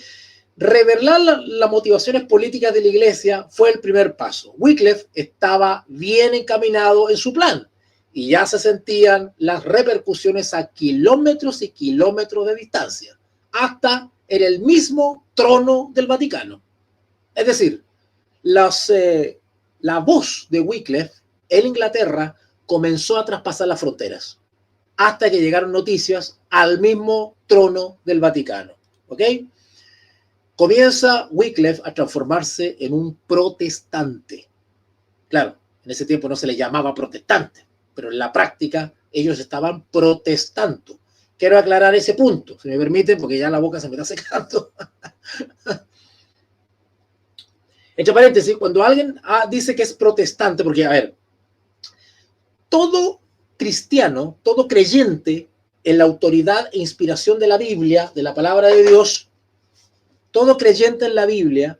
revelar las motivaciones políticas de la iglesia fue el primer paso. Wycliffe estaba bien encaminado en su plan y ya se sentían las repercusiones a kilómetros y kilómetros de distancia, hasta en el mismo trono del Vaticano. Es decir, la voz de Wycliffe en Inglaterra comenzó a traspasar las fronteras, hasta que llegaron noticias al mismo trono del Vaticano. ¿Ok? Comienza Wycliffe a transformarse en un protestante. Claro, en ese tiempo no se le llamaba protestante, pero en la práctica ellos estaban protestando. Quiero aclarar ese punto, si me permiten, porque ya la boca se me está secando. Entre paréntesis, cuando alguien dice que es protestante, porque, a ver, todo cristiano, todo creyente en la autoridad e inspiración de la Biblia, de la palabra de Dios, todo creyente en la Biblia,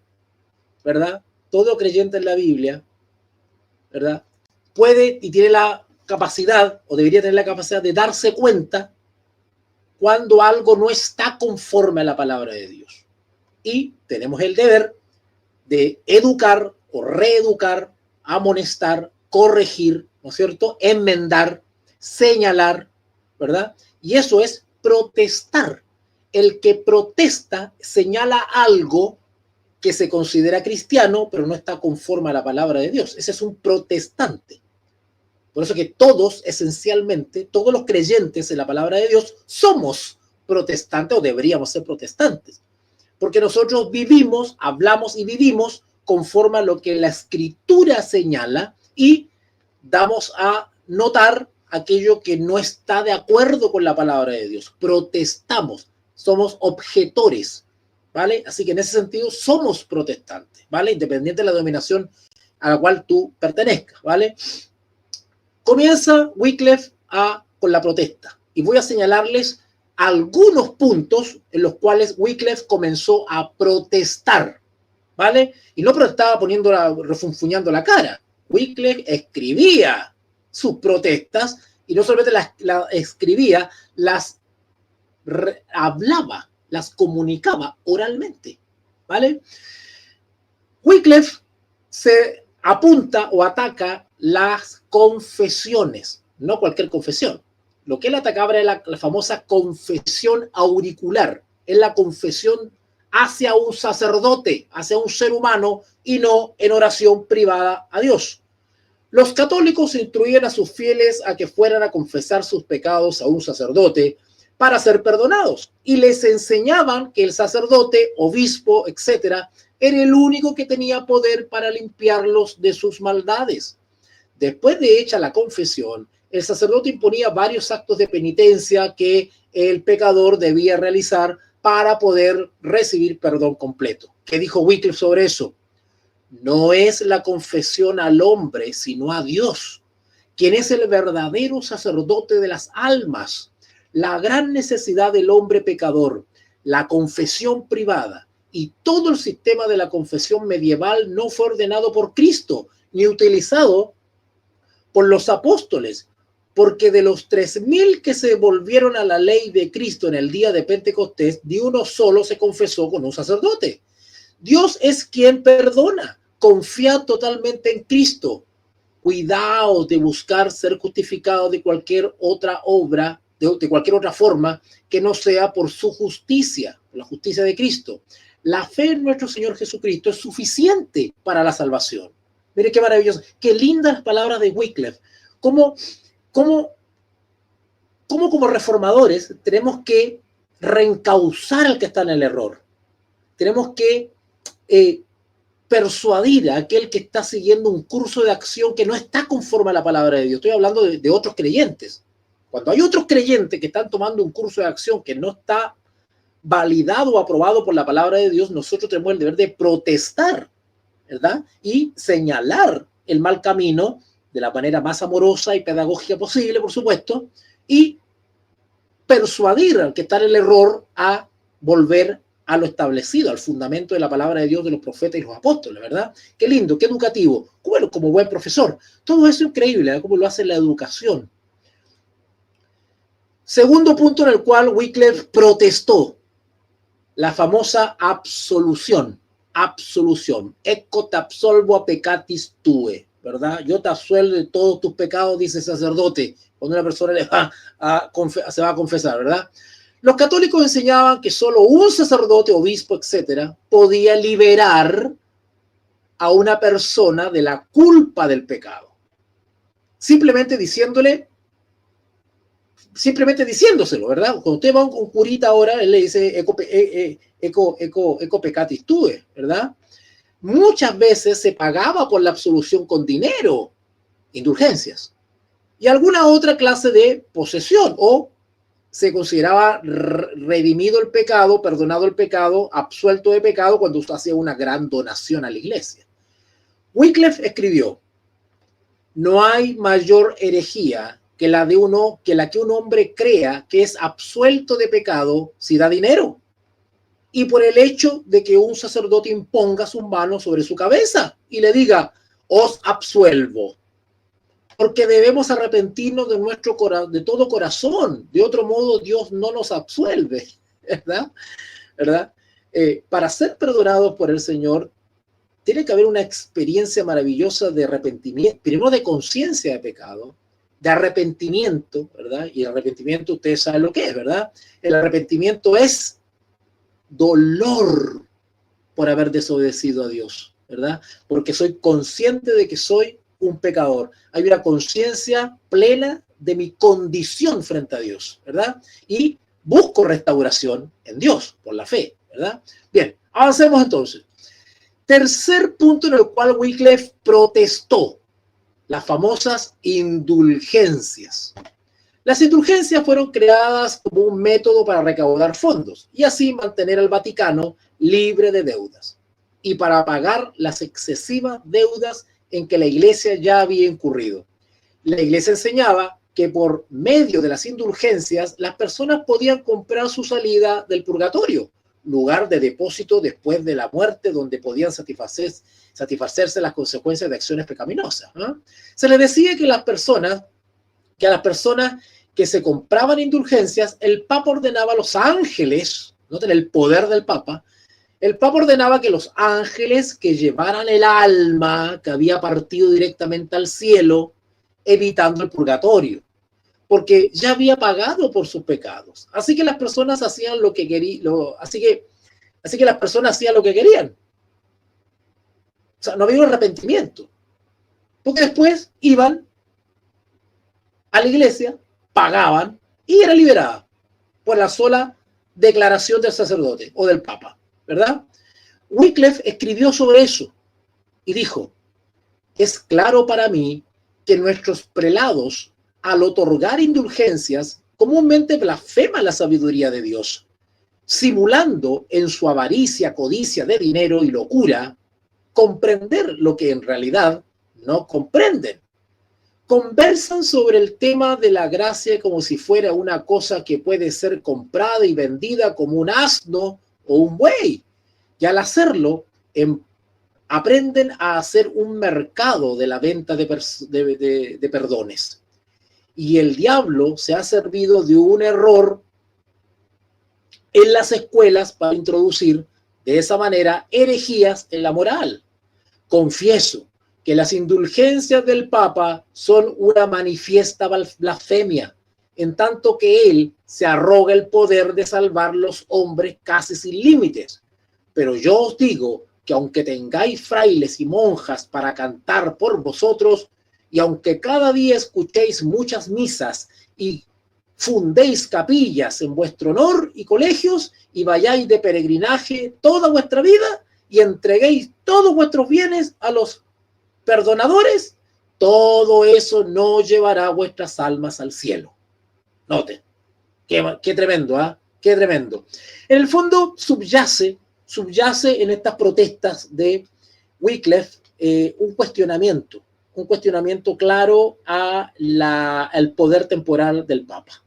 ¿verdad? Todo creyente en la Biblia, ¿verdad? Puede y tiene la capacidad, o debería tener la capacidad de darse cuenta cuando algo no está conforme a la palabra de Dios. Y tenemos el deber de educar o reeducar, amonestar, corregir, ¿no es cierto? Enmendar, señalar, ¿verdad? Y eso es protestar. El que protesta señala algo que se considera cristiano, pero no está conforme a la palabra de Dios. Ese es un protestante. Por eso que todos, esencialmente, todos los creyentes en la palabra de Dios somos protestantes o deberíamos ser protestantes. Porque nosotros vivimos, hablamos y vivimos conforme a lo que la Escritura señala y damos a notar aquello que no está de acuerdo con la palabra de Dios. Protestamos, somos objetores, ¿vale? Así que en ese sentido somos protestantes, ¿vale? Independiente de la denominación a la cual tú pertenezcas, ¿vale? Comienza Wycliffe con la protesta y voy a señalarles algunos puntos en los cuales Wycliffe comenzó a protestar, ¿vale? Y no protestaba refunfuñando la cara. Wycliffe escribía sus protestas y no solamente las escribía, las hablaba, las comunicaba oralmente, ¿vale? Wycliffe se apunta o ataca las confesiones, no cualquier confesión. Lo que él atacaba era la famosa confesión auricular, es la confesión hacia un sacerdote, hacia un ser humano y no en oración privada a Dios. Los católicos instruían a sus fieles a que fueran a confesar sus pecados a un sacerdote para ser perdonados y les enseñaban que el sacerdote, obispo, etcétera, era el único que tenía poder para limpiarlos de sus maldades. Después de hecha la confesión, el sacerdote imponía varios actos de penitencia que el pecador debía realizar para poder recibir perdón completo. ¿Qué dijo Wycliffe sobre eso? No es la confesión al hombre, sino a Dios, quien es el verdadero sacerdote de las almas. La gran necesidad del hombre pecador, la confesión privada y todo el sistema de la confesión medieval no fue ordenado por Cristo, ni utilizado por los apóstoles, porque de los 3.000 que se volvieron a la ley de Cristo en el día de Pentecostés, ni uno solo se confesó con un sacerdote. Dios es quien perdona. Confiad totalmente en Cristo. Cuidaos de buscar ser justificados de cualquier otra obra, de cualquier otra forma que no sea por su justicia, por la justicia de Cristo. La fe en nuestro Señor Jesucristo es suficiente para la salvación. Mire qué maravilloso, qué lindas las palabras de Wycliffe. Como como reformadores tenemos que reencauzar al que está en el error. Tenemos que persuadir a aquel que está siguiendo un curso de acción que no está conforme a la palabra de Dios. Estoy hablando de otros creyentes. Cuando hay otros creyentes que están tomando un curso de acción que no está validado o aprobado por la palabra de Dios, nosotros tenemos el deber de protestar, ¿verdad? Y señalar el mal camino de la manera más amorosa y pedagógica posible, por supuesto, y persuadir al que está en el error a volver a lo establecido, al fundamento de la palabra de Dios, de los profetas y los apóstoles, ¿verdad? Qué lindo, qué educativo. Bueno, como buen profesor. Todo eso es increíble, ¿eh? Cómo lo hace la educación. Segundo punto en el cual Wycliffe protestó, la famosa absolución. Absolución. Ecco te absolvo a peccatis tue, ¿verdad? Yo te absuelvo de todos tus pecados, dice el sacerdote, cuando una persona se va a confesar, ¿verdad? Los católicos enseñaban que solo un sacerdote, obispo, etcétera, podía liberar a una persona de la culpa del pecado. Simplemente diciéndoselo, ¿verdad? Cuando usted va a un curita ahora, él le dice eco peccatis tue, ¿verdad? Muchas veces se pagaba por la absolución con dinero, indulgencias, y alguna otra clase de posesión, o se consideraba redimido el pecado, perdonado el pecado, absuelto de pecado cuando usted hacía una gran donación a la iglesia. Wycliffe escribió: no hay mayor herejía que la que un hombre crea que es absuelto de pecado si da dinero, y por el hecho de que un sacerdote imponga sus manos sobre su cabeza y le diga: os absuelvo. Porque debemos arrepentirnos de todo corazón. De otro modo, Dios no nos absuelve, ¿verdad? Para ser perdonados por el Señor, tiene que haber una experiencia maravillosa de arrepentimiento, primero de conciencia de pecado, de arrepentimiento, ¿verdad? Y el arrepentimiento, ustedes saben lo que es, ¿verdad? El arrepentimiento es dolor por haber desobedecido a Dios, ¿verdad? Porque soy consciente de que soy un pecador. Hay una conciencia plena de mi condición frente a Dios, ¿verdad? Y busco restauración en Dios por la fe, ¿verdad? Bien, avancemos entonces. Tercer punto en el cual Wycliffe protestó: las famosas indulgencias. Las indulgencias fueron creadas como un método para recaudar fondos y así mantener al Vaticano libre de deudas y para pagar las excesivas deudas en que la iglesia ya había incurrido. La iglesia enseñaba que por medio de las indulgencias las personas podían comprar su salida del purgatorio, lugar de depósito después de la muerte donde podían satisfacerse las consecuencias de acciones pecaminosas. Se les decía que a las personas que se compraban indulgencias, el Papa ordenaba a los ángeles, noten el poder del Papa, el Papa ordenaba que los ángeles que llevaran el alma que había partido directamente al cielo, evitando el purgatorio, porque ya había pagado por sus pecados. Así que las personas hacían lo que querían, así que las personas hacían lo que querían. O sea, no había un arrepentimiento, porque después iban a la iglesia, pagaban y era liberada por la sola declaración del sacerdote o del Papa, ¿verdad? Wycliffe escribió sobre eso y dijo: es claro para mí que nuestros prelados, al otorgar indulgencias, comúnmente blasfeman la sabiduría de Dios, simulando en su avaricia, codicia de dinero y locura, comprender lo que en realidad no comprenden. Conversan sobre el tema de la gracia como si fuera una cosa que puede ser comprada y vendida como un asno o un buey. Y al hacerlo, aprenden a hacer un mercado de la venta de perdones. Y el diablo se ha servido de un error en las escuelas para introducir de esa manera herejías en la moral. Confieso que las indulgencias del Papa son una manifiesta blasfemia, en tanto que él se arroga el poder de salvar los hombres casi sin límites. Pero yo os digo que aunque tengáis frailes y monjas para cantar por vosotros, y aunque cada día escuchéis muchas misas y fundéis capillas en vuestro honor y colegios, y vayáis de peregrinaje toda vuestra vida, y entreguéis todos vuestros bienes a los perdonadores, todo eso no llevará vuestras almas al cielo. Noten, qué tremendo, ¿ah? Qué tremendo. En el fondo subyace en estas protestas de Wycliffe un cuestionamiento claro al poder temporal del Papa,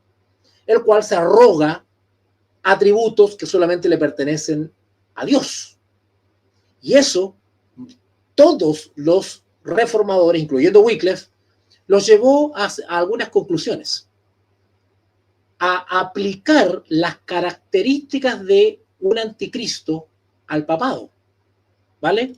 el cual se arroga atributos que solamente le pertenecen a Dios. Y eso, todos los reformadores, incluyendo Wycliffe, los llevó a algunas conclusiones, a aplicar las características de un anticristo al papado, ¿vale?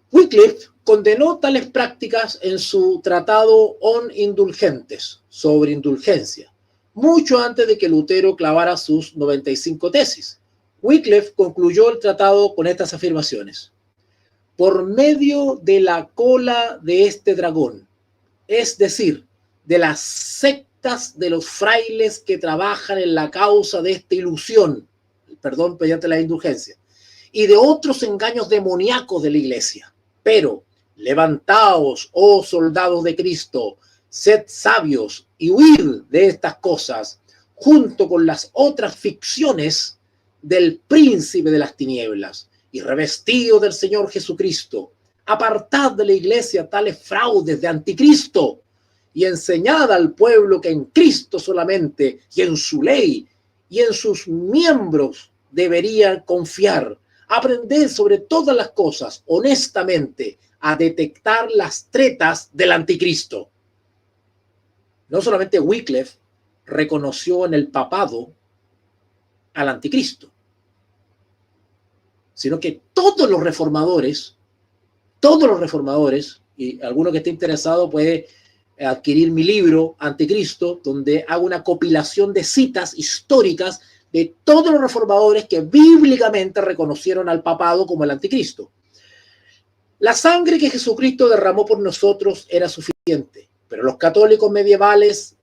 Wycliffe condenó tales prácticas en su tratado On Indulgentes, sobre indulgencia, mucho antes de que Lutero clavara sus 95 tesis. Wycliffe concluyó el tratado con estas afirmaciones: por medio de la cola de este dragón, es decir, de las sectas de los frailes que trabajan en la causa de esta ilusión, perdón, mediante la indulgencia, y de otros engaños demoníacos de la iglesia. Pero levantaos, oh soldados de Cristo, sed sabios y huid de estas cosas, junto con las otras ficciones del príncipe de las tinieblas, y revestidos del Señor Jesucristo. Apartad de la iglesia tales fraudes de anticristo, y enseñad al pueblo que en Cristo solamente, y en su ley, y en sus miembros deberían confiar. Aprended sobre todas las cosas, honestamente, a detectar las tretas del anticristo. No solamente Wycliffe reconoció en el papado al anticristo, sino que todos los reformadores, y alguno que esté interesado puede adquirir mi libro Anticristo, donde hago una compilación de citas históricas de todos los reformadores que bíblicamente reconocieron al papado como el anticristo. La sangre que Jesucristo derramó por nosotros era suficiente, pero los católicos medievales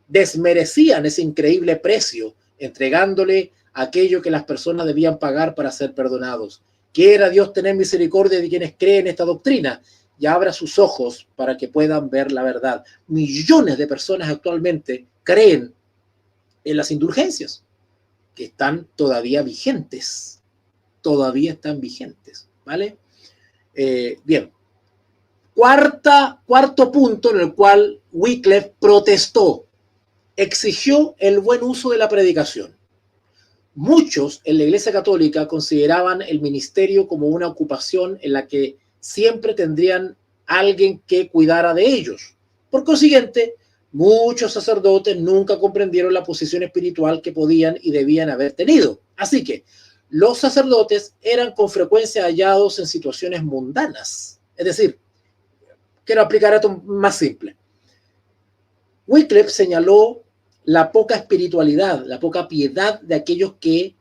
desmerecían ese increíble precio, entregándole aquello que las personas debían pagar para ser perdonados. Quiera Dios tener misericordia de quienes creen esta doctrina y abra sus ojos para que puedan ver la verdad. Millones de personas actualmente creen en las indulgencias, que están todavía vigentes. ¿Vale? Bien. Cuarto punto en el cual Wycliffe protestó: exigió el buen uso de la predicación. Muchos en la Iglesia Católica consideraban el ministerio como una ocupación en la que siempre tendrían alguien que cuidara de ellos. Por consiguiente, muchos sacerdotes nunca comprendieron la posición espiritual que podían y debían haber tenido. Así que los sacerdotes eran con frecuencia hallados en situaciones mundanas. Es decir, quiero aplicar esto más simple. Wycliffe señaló la poca espiritualidad, la poca piedad de aquellos que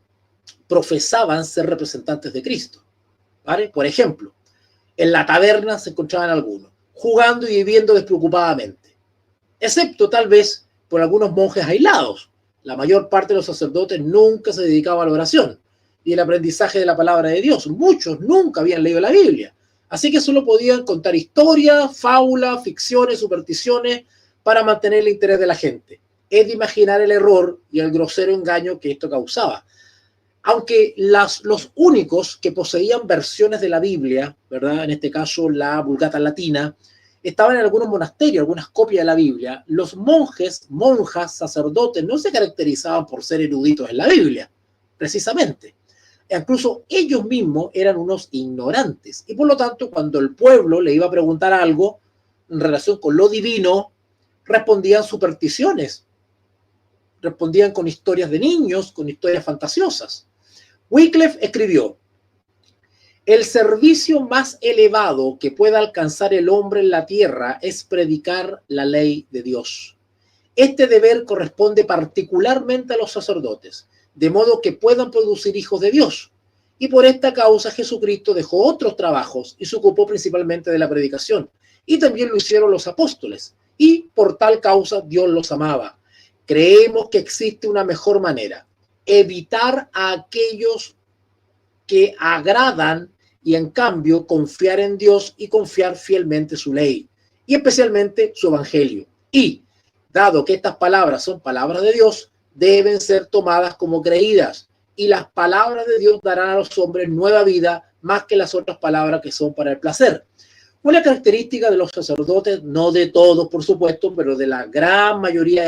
profesaban ser representantes de Cristo, ¿vale? Por ejemplo, en la taberna se encontraban algunos, jugando y viviendo despreocupadamente, excepto tal vez por algunos monjes aislados. La mayor parte de los sacerdotes nunca se dedicaba a la oración y el aprendizaje de la palabra de Dios. Muchos nunca habían leído la Biblia, así que solo podían contar historias, fábulas, ficciones, supersticiones para mantener el interés de la gente. Es de imaginar el error y el grosero engaño que esto causaba. Aunque los únicos que poseían versiones de la Biblia, ¿verdad? En este caso la Vulgata Latina, estaban en algunos monasterios, algunas copias de la Biblia. Los monjes, monjas, sacerdotes no se caracterizaban por ser eruditos en la Biblia, precisamente. Incluso ellos mismos eran unos ignorantes. Y por lo tanto, cuando el pueblo le iba a preguntar algo en relación con lo divino, respondían supersticiones, respondían con historias de niños, con historias fantasiosas. Wycliffe escribió: el servicio más elevado que pueda alcanzar el hombre en la tierra es predicar la ley de Dios. Este deber corresponde particularmente a los sacerdotes, de modo que puedan producir hijos de Dios. Y por esta causa Jesucristo dejó otros trabajos y se ocupó principalmente de la predicación. Y también lo hicieron los apóstoles. Y por tal causa Dios los amaba. Creemos que existe una mejor manera: evitar a aquellos que agradan y en cambio confiar en Dios y confiar fielmente su ley, y especialmente su evangelio. Y, dado que estas palabras son palabras de Dios, deben ser tomadas como creídas, y las palabras de Dios darán a los hombres nueva vida más que las otras palabras que son para el placer. Una característica de los sacerdotes, no de todos por supuesto, pero de la gran mayoría,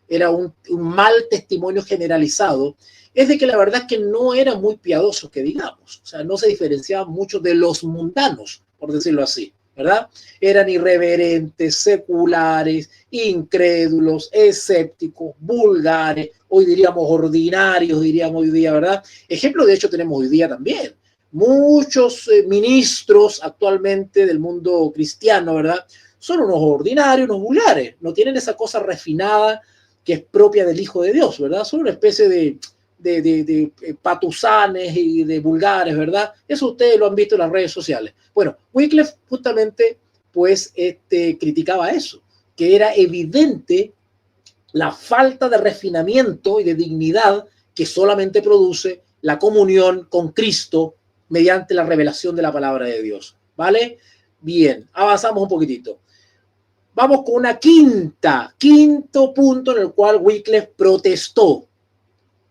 era un mal testimonio generalizado, es de que la verdad es que no eran muy piadosos, que digamos. O sea, no se diferenciaban mucho de los mundanos, por decirlo así, ¿verdad? Eran irreverentes, seculares, incrédulos, escépticos, vulgares, hoy diríamos ordinarios, diríamos hoy día, ¿verdad? Ejemplo, de hecho, tenemos hoy día también. Muchos ministros actualmente del mundo cristiano, ¿verdad? Son unos ordinarios, unos vulgares, no tienen esa cosa refinada que es propia del Hijo de Dios, ¿verdad? Son una especie de patusanes y de vulgares, ¿verdad? Eso ustedes lo han visto en las redes sociales. Bueno, Wycliffe justamente pues criticaba eso, que era evidente la falta de refinamiento y de dignidad que solamente produce la comunión con Cristo mediante la revelación de la palabra de Dios, ¿vale? Bien, avanzamos un poquitito. Vamos con una quinto punto en el cual Wycliffe protestó.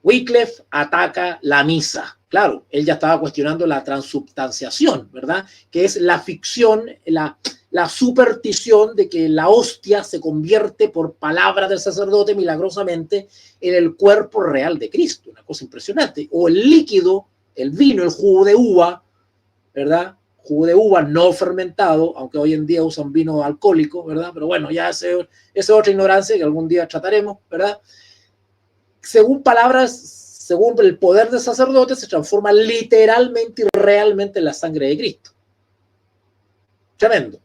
Wycliffe ataca la misa. Claro, él ya estaba cuestionando la transubstanciación, ¿verdad? Que es la ficción, la superstición de que la hostia se convierte por palabra del sacerdote milagrosamente en el cuerpo real de Cristo. Una cosa impresionante. O el líquido, el vino, el jugo de uva, ¿verdad? Jugo de uva no fermentado, aunque hoy en día usan vino alcohólico, ¿verdad? Pero bueno, ya esa es otra ignorancia que algún día trataremos, ¿verdad? Según el poder del sacerdote, se transforma literalmente y realmente en la sangre de Cristo. Tremendo.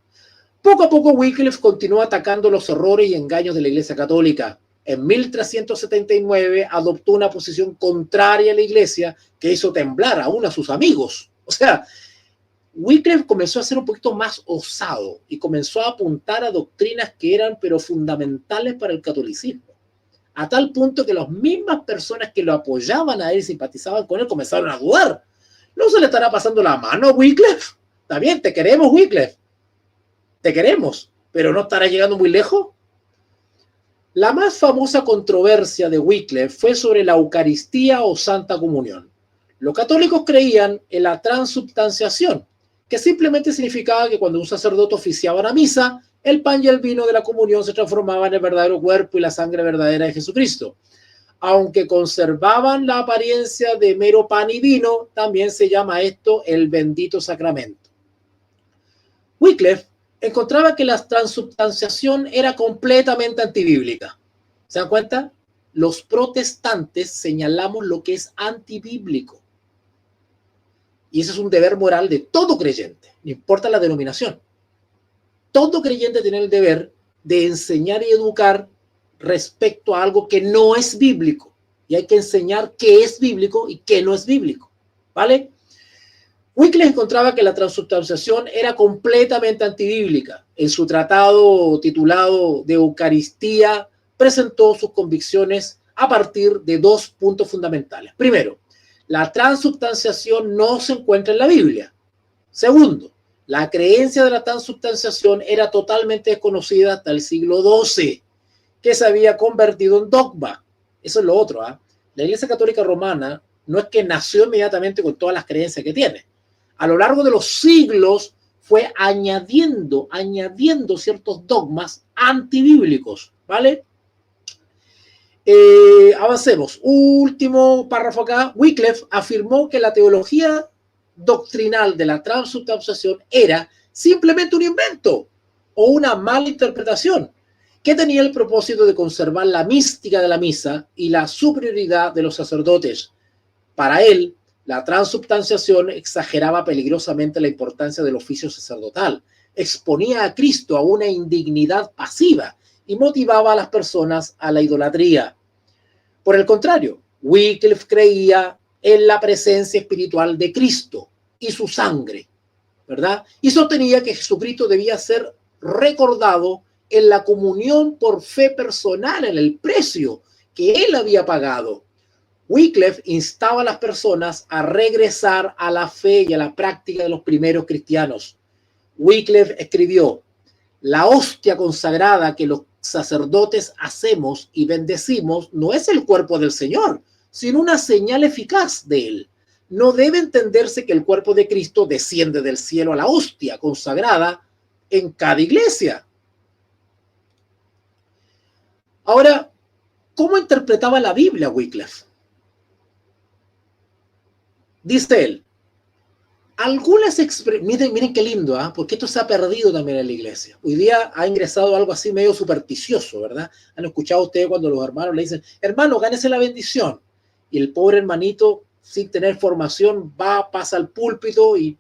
Poco a poco Wycliffe continuó atacando los errores y engaños de la Iglesia Católica. En 1379 adoptó una posición contraria a la Iglesia que hizo temblar aún a sus amigos. O sea, Wycliffe comenzó a ser un poquito más osado y comenzó a apuntar a doctrinas que eran pero fundamentales para el catolicismo. A tal punto que las mismas personas que lo apoyaban a él y simpatizaban con él comenzaron a dudar. ¿No se le estará pasando la mano a Wycliffe? Está bien, te queremos, Wycliffe. Te queremos, pero ¿no estará llegando muy lejos? La más famosa controversia de Wycliffe fue sobre la Eucaristía o Santa Comunión. Los católicos creían en la transubstanciación, que simplemente significaba que cuando un sacerdote oficiaba la misa, el pan y el vino de la comunión se transformaban en el verdadero cuerpo y la sangre verdadera de Jesucristo. Aunque conservaban la apariencia de mero pan y vino, también se llama esto el bendito sacramento. Wycliffe encontraba que la transubstanciación era completamente antibíblica. ¿Se dan cuenta? Los protestantes señalamos lo que es antibíblico. Y ese es un deber moral de todo creyente, no importa la denominación. Todo creyente tiene el deber de enseñar y educar respecto a algo que no es bíblico. Y hay que enseñar qué es bíblico y qué no es bíblico. ¿Vale? Wycliffe encontraba que la transubstanciación era completamente antibíblica. En su tratado titulado De Eucaristía, presentó sus convicciones a partir de dos puntos fundamentales. Primero, la transubstanciación no se encuentra en la Biblia. Segundo, la creencia de la transubstanciación era totalmente desconocida hasta el siglo XII, que se había convertido en dogma. Eso es lo otro. La Iglesia Católica Romana no es que nació inmediatamente con todas las creencias que tiene. A lo largo de los siglos fue añadiendo ciertos dogmas antibíblicos, ¿vale? Avancemos. Último párrafo acá. Wycliffe afirmó que la teología doctrinal de la transubstanciación era simplemente un invento o una mala interpretación que tenía el propósito de conservar la mística de la misa y la superioridad de los sacerdotes. Para él, la transubstanciación exageraba peligrosamente la importancia del oficio sacerdotal, exponía a Cristo a una indignidad pasiva y motivaba a las personas a la idolatría. Por el contrario, Wycliffe creía en la presencia espiritual de Cristo y su sangre, ¿verdad? Y sostenía que Jesucristo debía ser recordado en la comunión por fe personal, en el precio que él había pagado. Wycliffe instaba a las personas a regresar a la fe y a la práctica de los primeros cristianos. Wycliffe escribió: la hostia consagrada que los sacerdotes hacemos y bendecimos no es el cuerpo del Señor, sino una señal eficaz de él. No debe entenderse que el cuerpo de Cristo desciende del cielo a la hostia consagrada en cada iglesia. Ahora, ¿cómo interpretaba la Biblia Wycliffe? Dice él, algunas expresiones, miren qué lindo, porque esto se ha perdido también en la iglesia. Hoy día ha ingresado algo así medio supersticioso, ¿verdad? Han escuchado ustedes cuando los hermanos le dicen, hermano, gánese la bendición. Y el pobre hermanito, sin tener formación, pasa al púlpito y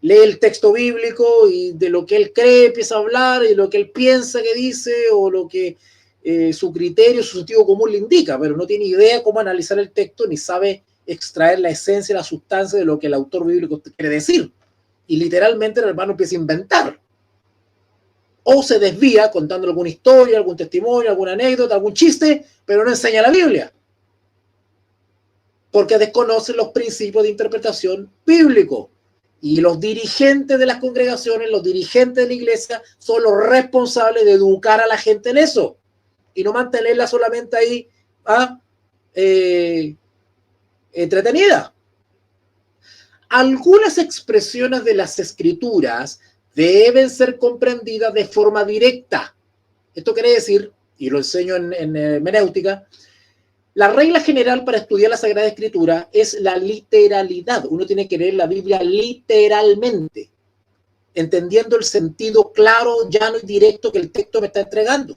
lee el texto bíblico y de lo que él cree empieza a hablar y lo que él piensa que dice o lo que su criterio, su sentido común le indica, pero no tiene idea cómo analizar el texto ni sabe extraer la esencia, la sustancia de lo que el autor bíblico quiere decir. Y literalmente el hermano empieza a inventar. O se desvía contando alguna historia, algún testimonio, alguna anécdota, algún chiste, pero no enseña la Biblia. Porque desconoce los principios de interpretación bíblico. Y los dirigentes de las congregaciones, los dirigentes de la iglesia, son los responsables de educar a la gente en eso. Y no mantenerla solamente ahí entretenida. Algunas expresiones de las escrituras deben ser comprendidas de forma directa. Esto quiere decir, y lo enseño en hermenéutica, la regla general para estudiar la Sagrada Escritura es la literalidad. Uno tiene que leer la Biblia literalmente, entendiendo el sentido claro, llano y directo que el texto me está entregando.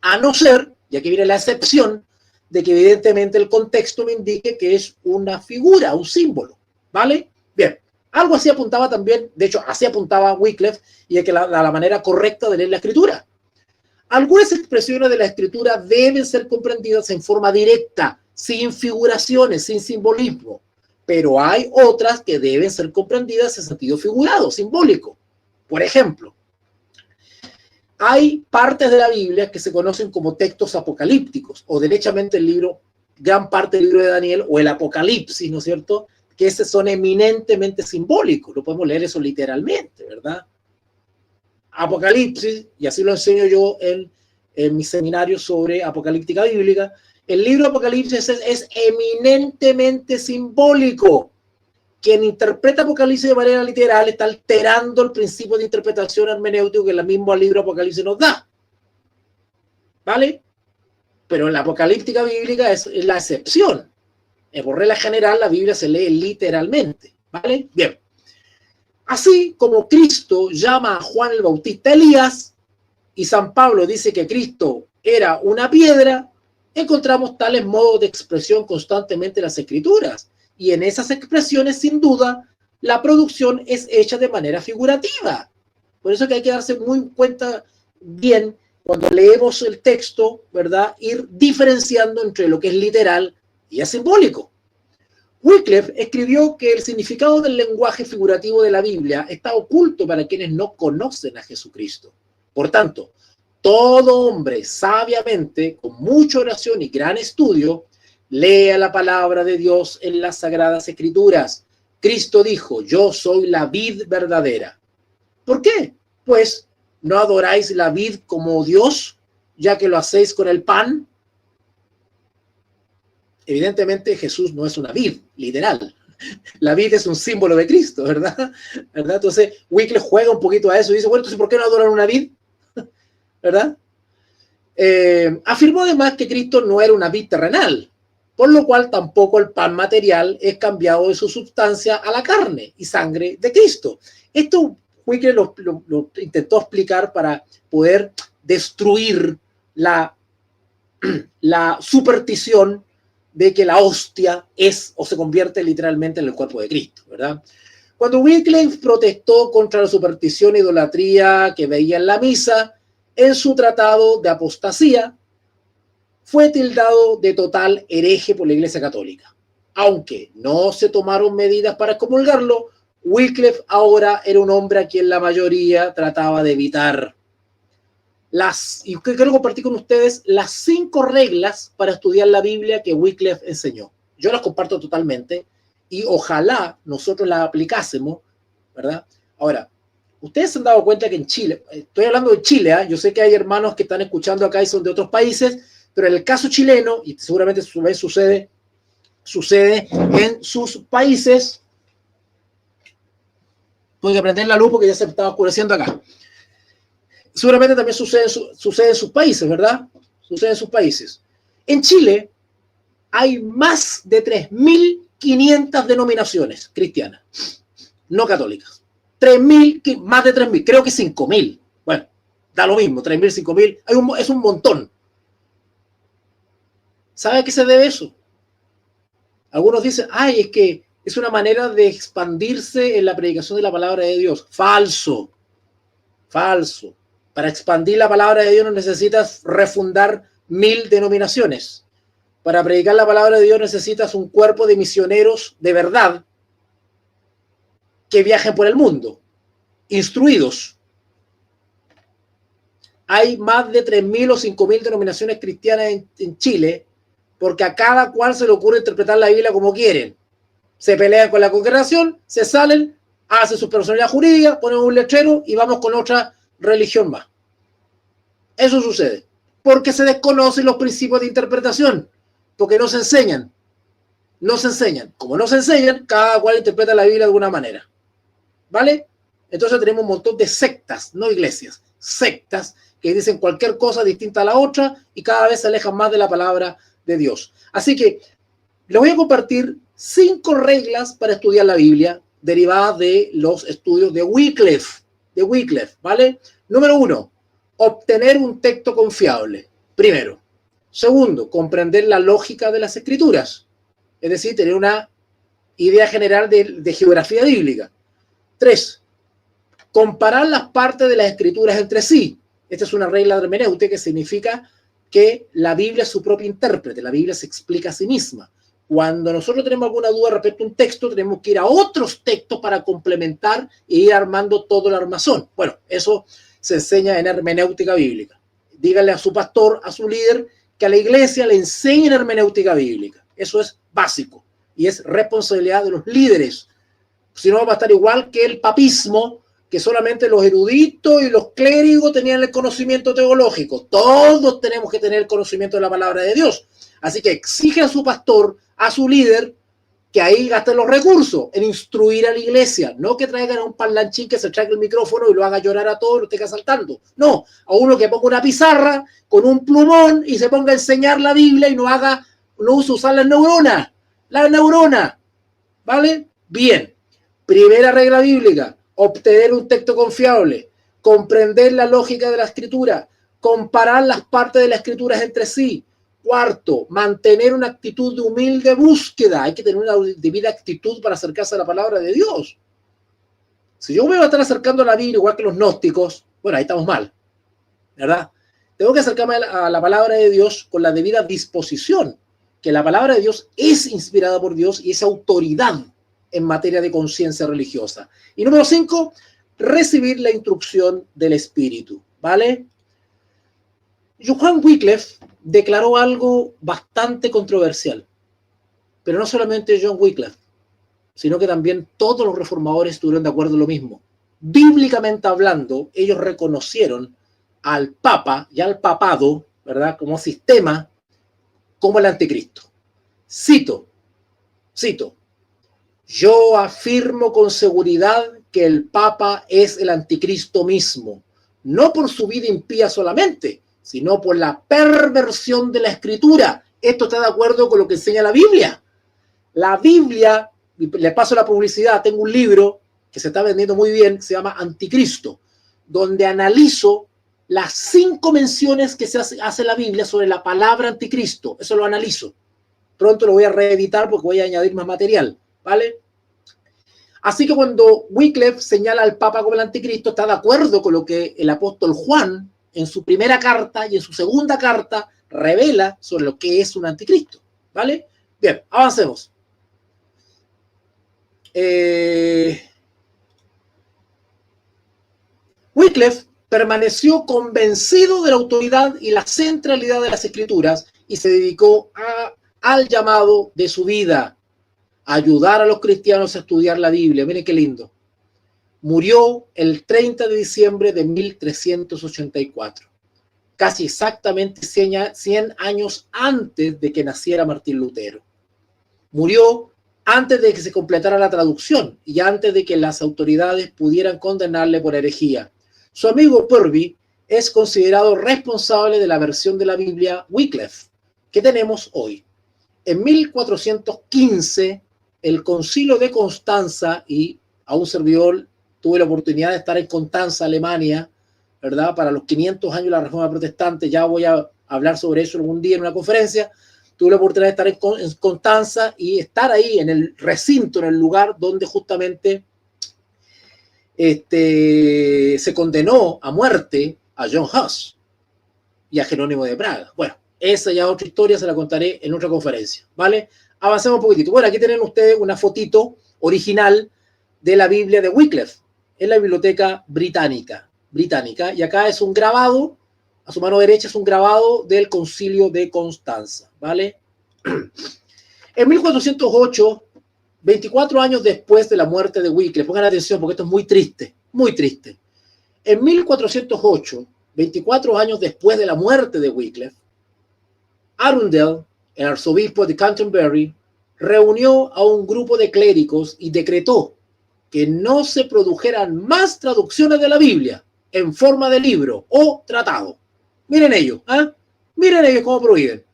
A no ser, y aquí viene la excepción, de que evidentemente el contexto me indique que es una figura, un símbolo, ¿vale? Bien, algo así apuntaba también, de hecho, así apuntaba Wycliffe, y es que la manera correcta de leer la Escritura. Algunas expresiones de la Escritura deben ser comprendidas en forma directa, sin figuraciones, sin simbolismo, pero hay otras que deben ser comprendidas en sentido figurado, simbólico. Por ejemplo, hay partes de la Biblia que se conocen como textos apocalípticos, o derechamente el libro, gran parte del libro de Daniel, o el Apocalipsis, ¿no es cierto? Que esos son eminentemente simbólicos, lo podemos leer eso literalmente, ¿verdad? Apocalipsis, y así lo enseño yo en mi seminario sobre apocalíptica bíblica, el libro Apocalipsis es eminentemente simbólico. Quien interpreta Apocalipsis de manera literal está alterando el principio de interpretación hermenéutico que el mismo libro Apocalipsis nos da. ¿Vale? Pero en la apocalíptica bíblica es la excepción. Por regla general, la Biblia se lee literalmente. ¿Vale? Bien. Así como Cristo llama a Juan el Bautista Elías y San Pablo dice que Cristo era una piedra, encontramos tales modos de expresión constantemente en las Escrituras. Y en esas expresiones, sin duda, la producción es hecha de manera figurativa. Por eso que hay que darse muy cuenta bien cuando leemos el texto, ¿verdad? Ir diferenciando entre lo que es literal y es simbólico. Wycliffe escribió que el significado del lenguaje figurativo de la Biblia está oculto para quienes no conocen a Jesucristo. Por tanto, todo hombre sabiamente, con mucha oración y gran estudio, lea la palabra de Dios en las Sagradas Escrituras. Cristo dijo, yo soy la vid verdadera. ¿Por qué? Pues, ¿no adoráis la vid como Dios, ya que lo hacéis con el pan? Evidentemente, Jesús no es una vid, literal. La vid es un símbolo de Cristo, ¿verdad? Entonces, Wycliffe juega un poquito a eso y dice, bueno, entonces, ¿por qué no adoran una vid? ¿Verdad? Afirmó además que Cristo no era una vid terrenal, por lo cual tampoco el pan material es cambiado de su sustancia a la carne y sangre de Cristo. Esto Wycliffe lo intentó explicar para poder destruir la superstición de que la hostia es o se convierte literalmente en el cuerpo de Cristo, ¿verdad? Cuando Wycliffe protestó contra la superstición e idolatría que veía en la misa, en su tratado de apostasía, fue tildado de total hereje por la Iglesia Católica. Aunque no se tomaron medidas para excomulgarlo, Wycliffe ahora era un hombre a quien la mayoría trataba de evitar. Y quiero compartir con ustedes las 5 reglas para estudiar la Biblia que Wycliffe enseñó. Yo las comparto totalmente y ojalá nosotros las aplicásemos, ¿verdad? Ahora, ustedes se han dado cuenta que en Chile, estoy hablando de Chile, ¿eh? Yo sé que hay hermanos que están escuchando acá y son de otros países, pero en el caso chileno, y seguramente sucede en sus países, tengo que prender la luz porque ya se estaba oscureciendo acá. Seguramente también sucede en sus países, ¿verdad? Sucede en sus países. En Chile hay más de 3.500 denominaciones cristianas, no católicas. 3.000, más de 3.000, creo que 5.000. Bueno, da lo mismo, 3.000, 5.000, es un montón. ¿Sabe a qué se debe eso? Algunos dicen, ay, es que es una manera de expandirse en la predicación de la palabra de Dios. Falso, falso. Para expandir la palabra de Dios no necesitas refundar 1.000 denominaciones. Para predicar la palabra de Dios necesitas un cuerpo de misioneros de verdad que viajen por el mundo, instruidos. Hay más de 3.000 o 5.000 denominaciones cristianas en Chile, porque a cada cual se le ocurre interpretar la Biblia como quieren. Se pelean con la congregación, se salen, hacen su personalidad jurídica, ponen un letrero y vamos con otra religión más. Eso sucede porque se desconocen los principios de interpretación, porque no se enseñan. No se enseñan. Como no se enseñan, cada cual interpreta la Biblia de alguna manera. ¿Vale? Entonces tenemos un montón de sectas, no iglesias, sectas que dicen cualquier cosa distinta a la otra y cada vez se alejan más de la palabra de Dios. Así que les voy a compartir 5 reglas para estudiar la Biblia derivadas de los estudios de Wycliffe, ¿vale? Número 1, obtener un texto confiable. Primero. Segundo, comprender la lógica de las escrituras, es decir, tener una idea general de geografía bíblica. 3, comparar las partes de las escrituras entre sí. Esta es una regla de hermenéutica que significa que la Biblia es su propio intérprete, la Biblia se explica a sí misma. Cuando nosotros tenemos alguna duda respecto a un texto, tenemos que ir a otros textos para complementar e ir armando todo el armazón. Bueno, eso se enseña en hermenéutica bíblica. Díganle a su pastor, a su líder, que a la iglesia le enseñen hermenéutica bíblica. Eso es básico y es responsabilidad de los líderes. Si no, va a estar igual que el papismo, que solamente los eruditos y los clérigos tenían el conocimiento teológico. Todos tenemos que tener el conocimiento de la palabra de Dios. Así que exige a su pastor, a su líder, que ahí gasten los recursos en instruir a la iglesia. No que traigan a un parlanchín que se traiga el micrófono y lo haga llorar a todos y lo esté saltando. No, a uno que ponga una pizarra con un plumón y se ponga a enseñar la Biblia y no use usar las neuronas. Las neuronas. ¿Vale? Bien. Primera regla bíblica. Obtener un texto confiable, comprender la lógica de la escritura, comparar las partes de las escrituras entre sí. Cuarto, mantener una actitud de humilde búsqueda. Hay que tener una debida actitud para acercarse a la palabra de Dios. Si yo me voy a estar acercando a la Biblia igual que los gnósticos, bueno, ahí estamos mal, ¿verdad? Tengo que acercarme a la palabra de Dios con la debida disposición, que la palabra de Dios es inspirada por Dios y es autoridad en materia de conciencia religiosa. Y número 5, recibir la instrucción del Espíritu, ¿vale? Johann Wycliffe declaró algo bastante controversial, pero no solamente John Wycliffe, sino que también todos los reformadores estuvieron de acuerdo en lo mismo. Bíblicamente hablando, ellos reconocieron al Papa y al papado, ¿verdad?, como sistema, como el anticristo. Cito, yo afirmo con seguridad que el Papa es el anticristo mismo, no por su vida impía solamente, sino por la perversión de la escritura. Esto está de acuerdo con lo que enseña la Biblia. La Biblia, le paso la publicidad, tengo un libro que se está vendiendo muy bien, se llama Anticristo, donde analizo las 5 menciones que se hace en la Biblia sobre la palabra anticristo. Eso lo analizo. Pronto lo voy a reeditar porque voy a añadir más material, ¿vale? Así que cuando Wycliffe señala al Papa como el anticristo, está de acuerdo con lo que el apóstol Juan en su primera carta y en su segunda carta revela sobre lo que es un anticristo, ¿vale? Bien, avancemos. Wycliffe permaneció convencido de la autoridad y la centralidad de las escrituras y se dedicó al llamado de su vida, ayudar a los cristianos a estudiar la Biblia. Miren qué lindo. Murió el 30 de diciembre de 1384, casi exactamente 100 años antes de que naciera Martín Lutero. Murió antes de que se completara la traducción y antes de que las autoridades pudieran condenarle por herejía. Su amigo Purvey es considerado responsable de la versión de la Biblia Wycliffe que tenemos hoy. En 1415, el Concilio de Constanza, y a un servidor tuve la oportunidad de estar en Constanza, Alemania, ¿verdad? Para los 500 años de la Reforma Protestante, ya voy a hablar sobre eso algún día en una conferencia. Tuve la oportunidad de estar en Constanza y estar ahí en el recinto, en el lugar donde justamente se condenó a muerte a John Huss y a Jerónimo de Praga. Bueno, esa ya otra historia, se la contaré en otra conferencia, ¿vale? Avancemos un poquitito. Bueno, aquí tienen ustedes una fotito original de la Biblia de Wycliffe en la Biblioteca Británica. Y acá es un grabado, a su mano derecha es un grabado del Concilio de Constanza, ¿vale? En 1408, 24 años después de la muerte de Wycliffe, pongan atención porque esto es muy triste, muy triste. En 1408, 24 años después de la muerte de Wycliffe, Arundel, el arzobispo de Canterbury, reunió a un grupo de clérigos y decretó que no se produjeran más traducciones de la Biblia en forma de libro o tratado. Miren ellos, ¿eh? Miren ellos cómo prohíben.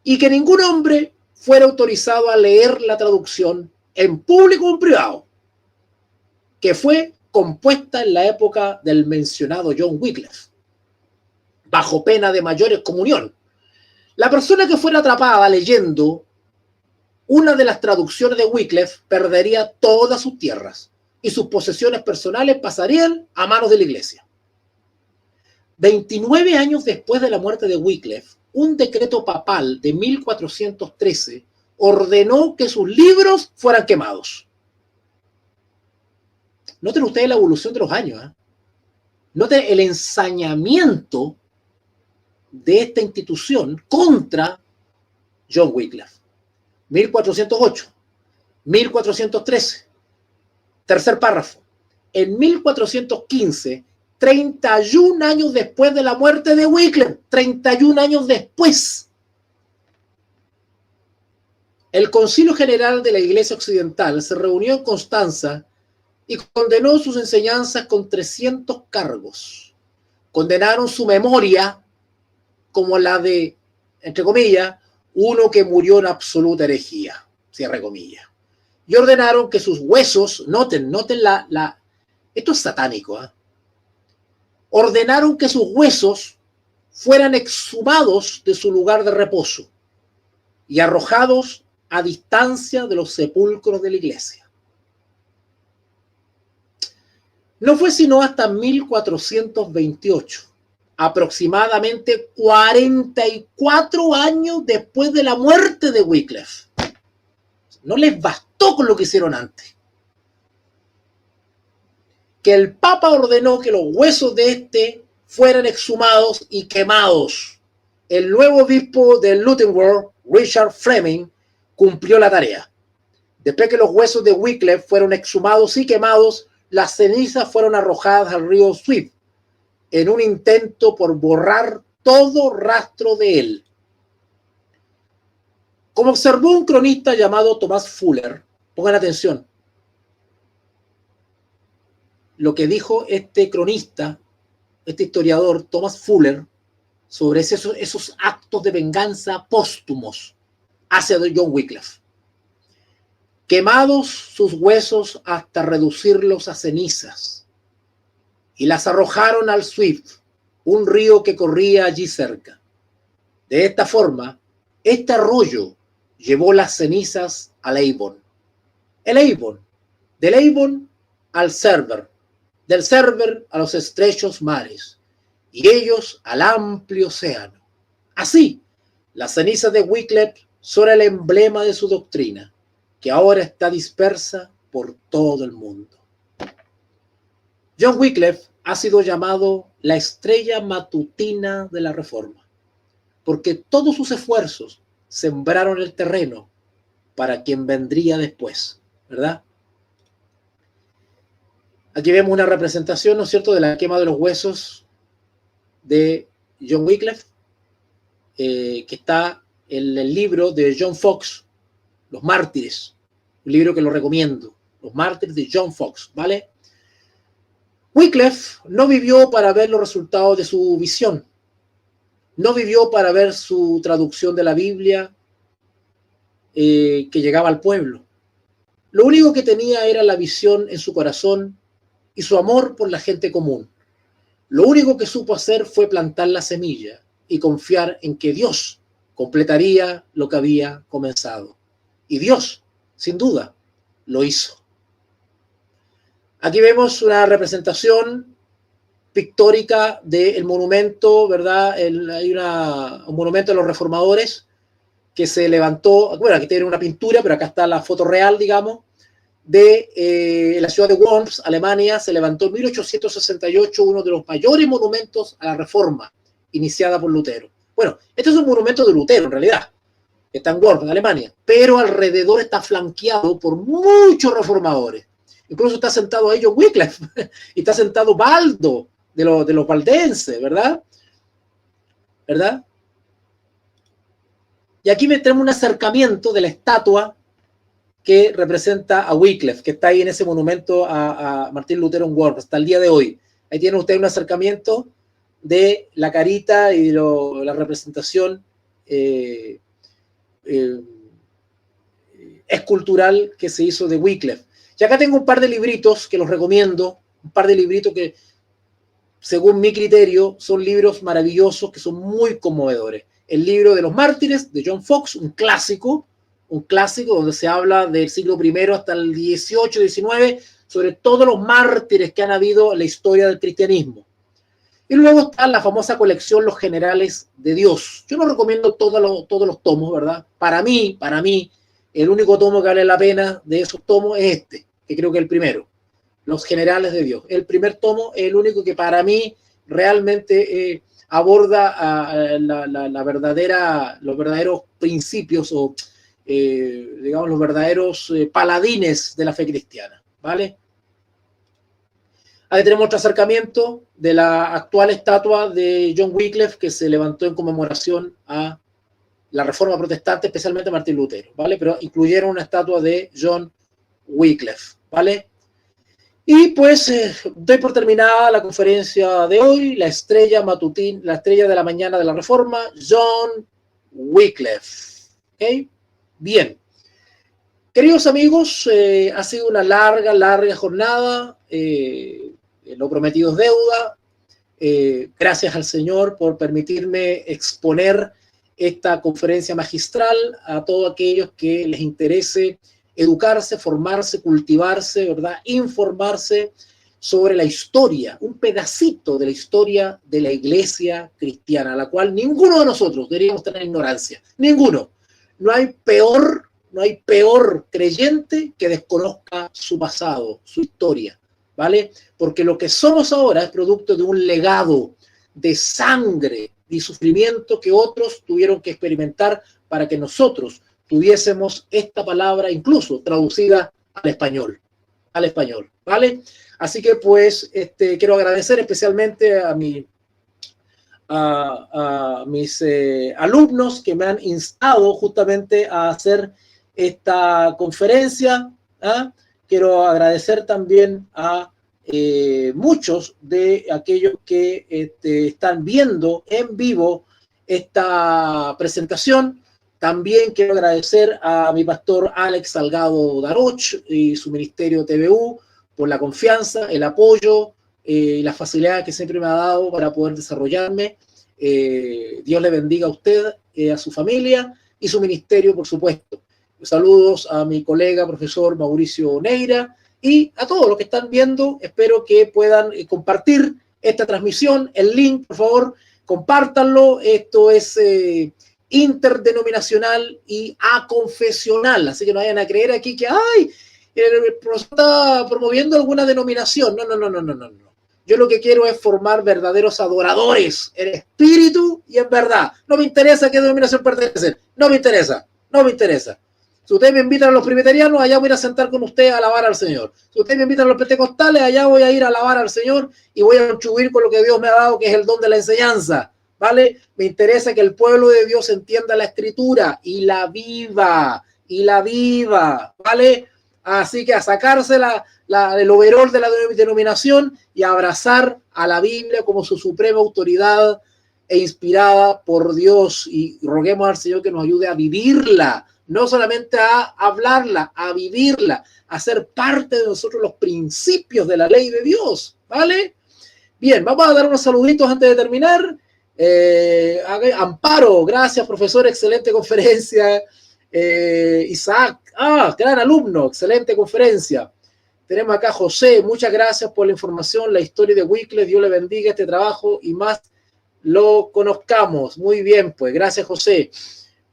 Y que ningún hombre fuera autorizado a leer la traducción en público o en privado, que fue compuesta en la época del mencionado John Wycliffe, bajo pena de mayor excomunión. La persona que fuera atrapada leyendo una de las traducciones de Wycliffe perdería todas sus tierras y sus posesiones personales pasarían a manos de la iglesia. 29 años después de la muerte de Wycliffe, un decreto papal de 1413 ordenó que sus libros fueran quemados. Noten ustedes la evolución de los años, ¿eh? Noten el ensañamiento de esta institución contra John Wycliffe. 1408, 1413, tercer párrafo. En 1415, 31 años después de la muerte de Wycliffe, 31 años después, el Concilio General de la Iglesia Occidental se reunió en Constanza y condenó sus enseñanzas con 300 cargos. Condenaron su memoria como la de, entre comillas, uno que murió en absoluta herejía, cierre comillas. Y ordenaron que sus huesos, noten esto es satánico, ¿eh? Ordenaron que sus huesos fueran exhumados de su lugar de reposo y arrojados a distancia de los sepulcros de la iglesia. No fue sino hasta 1428, aproximadamente 44 años después de la muerte de Wycliffe. No les bastó con lo que hicieron antes, que el Papa ordenó que los huesos de este fueran exhumados y quemados. El nuevo obispo de Luttenworth, Richard Fleming, cumplió la tarea. Después que los huesos de Wycliffe fueron exhumados y quemados, las cenizas fueron arrojadas al río Swift en un intento por borrar todo rastro de él. Como observó un cronista llamado Thomas Fuller, pongan atención, lo que dijo este cronista, este historiador Thomas Fuller, sobre esos actos de venganza póstumos hacia John Wycliffe. Quemados sus huesos hasta reducirlos a cenizas, y las arrojaron al Swift, un río que corría allí cerca. De esta forma, este arroyo llevó las cenizas al Avon. El Avon, del Avon al Cerber, del Cerber a los estrechos mares, y ellos al amplio océano. Así, las cenizas de Wycliffe son el emblema de su doctrina, que ahora está dispersa por todo el mundo. John Wycliffe ha sido llamado la estrella matutina de la Reforma, porque todos sus esfuerzos sembraron el terreno para quien vendría después, ¿verdad? Aquí vemos una representación, ¿no es cierto?, de la quema de los huesos de John Wycliffe, que está en el libro de John Foxe, Los Mártires, un libro que lo recomiendo, Los Mártires de John Foxe, ¿vale? Wycliffe no vivió para ver los resultados de su visión, no vivió para ver su traducción de la Biblia que llegaba al pueblo. Lo único que tenía era la visión en su corazón y su amor por la gente común. Lo único que supo hacer fue plantar la semilla y confiar en que Dios completaría lo que había comenzado. Y Dios, sin duda, lo hizo. Aquí vemos una representación pictórica del monumento, ¿verdad? Hay un monumento de los reformadores que se levantó, bueno, aquí tiene una pintura, pero acá está la foto real, digamos, de la ciudad de Worms, Alemania. Se levantó en 1868 uno de los mayores monumentos a la Reforma iniciada por Lutero. Bueno, este es un monumento de Lutero en realidad, está en Worms, en Alemania, pero alrededor está flanqueado por muchos reformadores. Incluso está sentado ahí John Wycliffe y está sentado Baldo de los valdenses, ¿verdad? ¿Verdad? Y aquí tenemos un acercamiento de la estatua que representa a Wycliffe, que está ahí en ese monumento a Martín Lutero en Worms, hasta el día de hoy. Ahí tiene usted un acercamiento de la carita y la representación escultural que se hizo de Wycliffe. Y acá tengo un par de libritos que los recomiendo, un par de libritos que, según mi criterio, son libros maravillosos, que son muy conmovedores. El libro de los mártires, de John Foxe, un clásico donde se habla del siglo I hasta el XVIII, XIX, sobre todos los mártires que han habido en la historia del cristianismo. Y luego está la famosa colección Los Generales de Dios. Yo no recomiendo todos los tomos, ¿verdad? Para mí, el único tomo que vale la pena de esos tomos es este, que creo que es el primero, Los Generales de Dios. El primer tomo es el único que para mí realmente aborda los verdaderos principios o, digamos, los verdaderos paladines de la fe cristiana, ¿vale? Ahí tenemos otro acercamiento de la actual estatua de John Wycliffe que se levantó en conmemoración a la Reforma Protestante, especialmente Martín Lutero, ¿vale? Pero incluyeron una estatua de John Wycliffe, ¿vale? Y pues doy por terminada la conferencia de hoy, la estrella matutina, la estrella de la mañana de la Reforma, John Wycliffe. ¿Ok? Bien. Queridos amigos, ha sido una larga jornada. Lo prometido es deuda. Gracias al Señor por permitirme exponer esta conferencia magistral a todos aquellos que les interese educarse, formarse, cultivarse, ¿verdad? Informarse sobre la historia, un pedacito de la historia de la iglesia cristiana, a la cual ninguno de nosotros deberíamos tener ignorancia. Ninguno. No hay peor creyente que desconozca su pasado, su historia, ¿vale? Porque lo que somos ahora es producto de un legado de sangre y sufrimiento que otros tuvieron que experimentar para que nosotros tuviésemos esta palabra incluso traducida al español, ¿vale? Así que pues quiero agradecer especialmente a mis alumnos que me han instado justamente a hacer esta conferencia. Quiero agradecer también a muchos de aquellos que están viendo en vivo esta presentación. También quiero agradecer a mi pastor Alex Salgado Daroch y su ministerio TVU por la confianza, el apoyo y las facilidades que siempre me ha dado para poder desarrollarme. Dios le bendiga a usted, a su familia y su ministerio, por supuesto. Saludos a mi colega, profesor Mauricio Neira, y a todos los que están viendo. Espero que puedan compartir esta transmisión. El link, por favor, compártanlo. Esto es interdenominacional y aconfesional, así que no vayan a creer aquí que ¡ay! El profesor está promoviendo alguna denominación. No. Yo lo que quiero es formar verdaderos adoradores en espíritu y en verdad. No me interesa qué denominación pertenecen. No me interesa. Si ustedes me invitan a los presbiterianos, allá voy a ir a sentar con ustedes a alabar al Señor. Si ustedes me invitan a los pentecostales, allá voy a ir a alabar al Señor y voy a contribuir con lo que Dios me ha dado, que es el don de la enseñanza. ¿Vale? Me interesa que el pueblo de Dios entienda la escritura y la viva, ¿vale? Así que a sacarse el overol de la denominación y a abrazar a la Biblia como su suprema autoridad e inspirada por Dios, y roguemos al Señor que nos ayude a vivirla, no solamente a hablarla, a vivirla, a ser parte de nosotros los principios de la ley de Dios, ¿vale? Bien, vamos a dar unos saluditos antes de terminar. Amparo, gracias profesor, excelente conferencia. Isaac, gran alumno, excelente conferencia. Tenemos acá José, muchas gracias por la información, la historia de Wycliffe, Dios le bendiga este trabajo y más lo conozcamos. Muy bien, pues gracias José.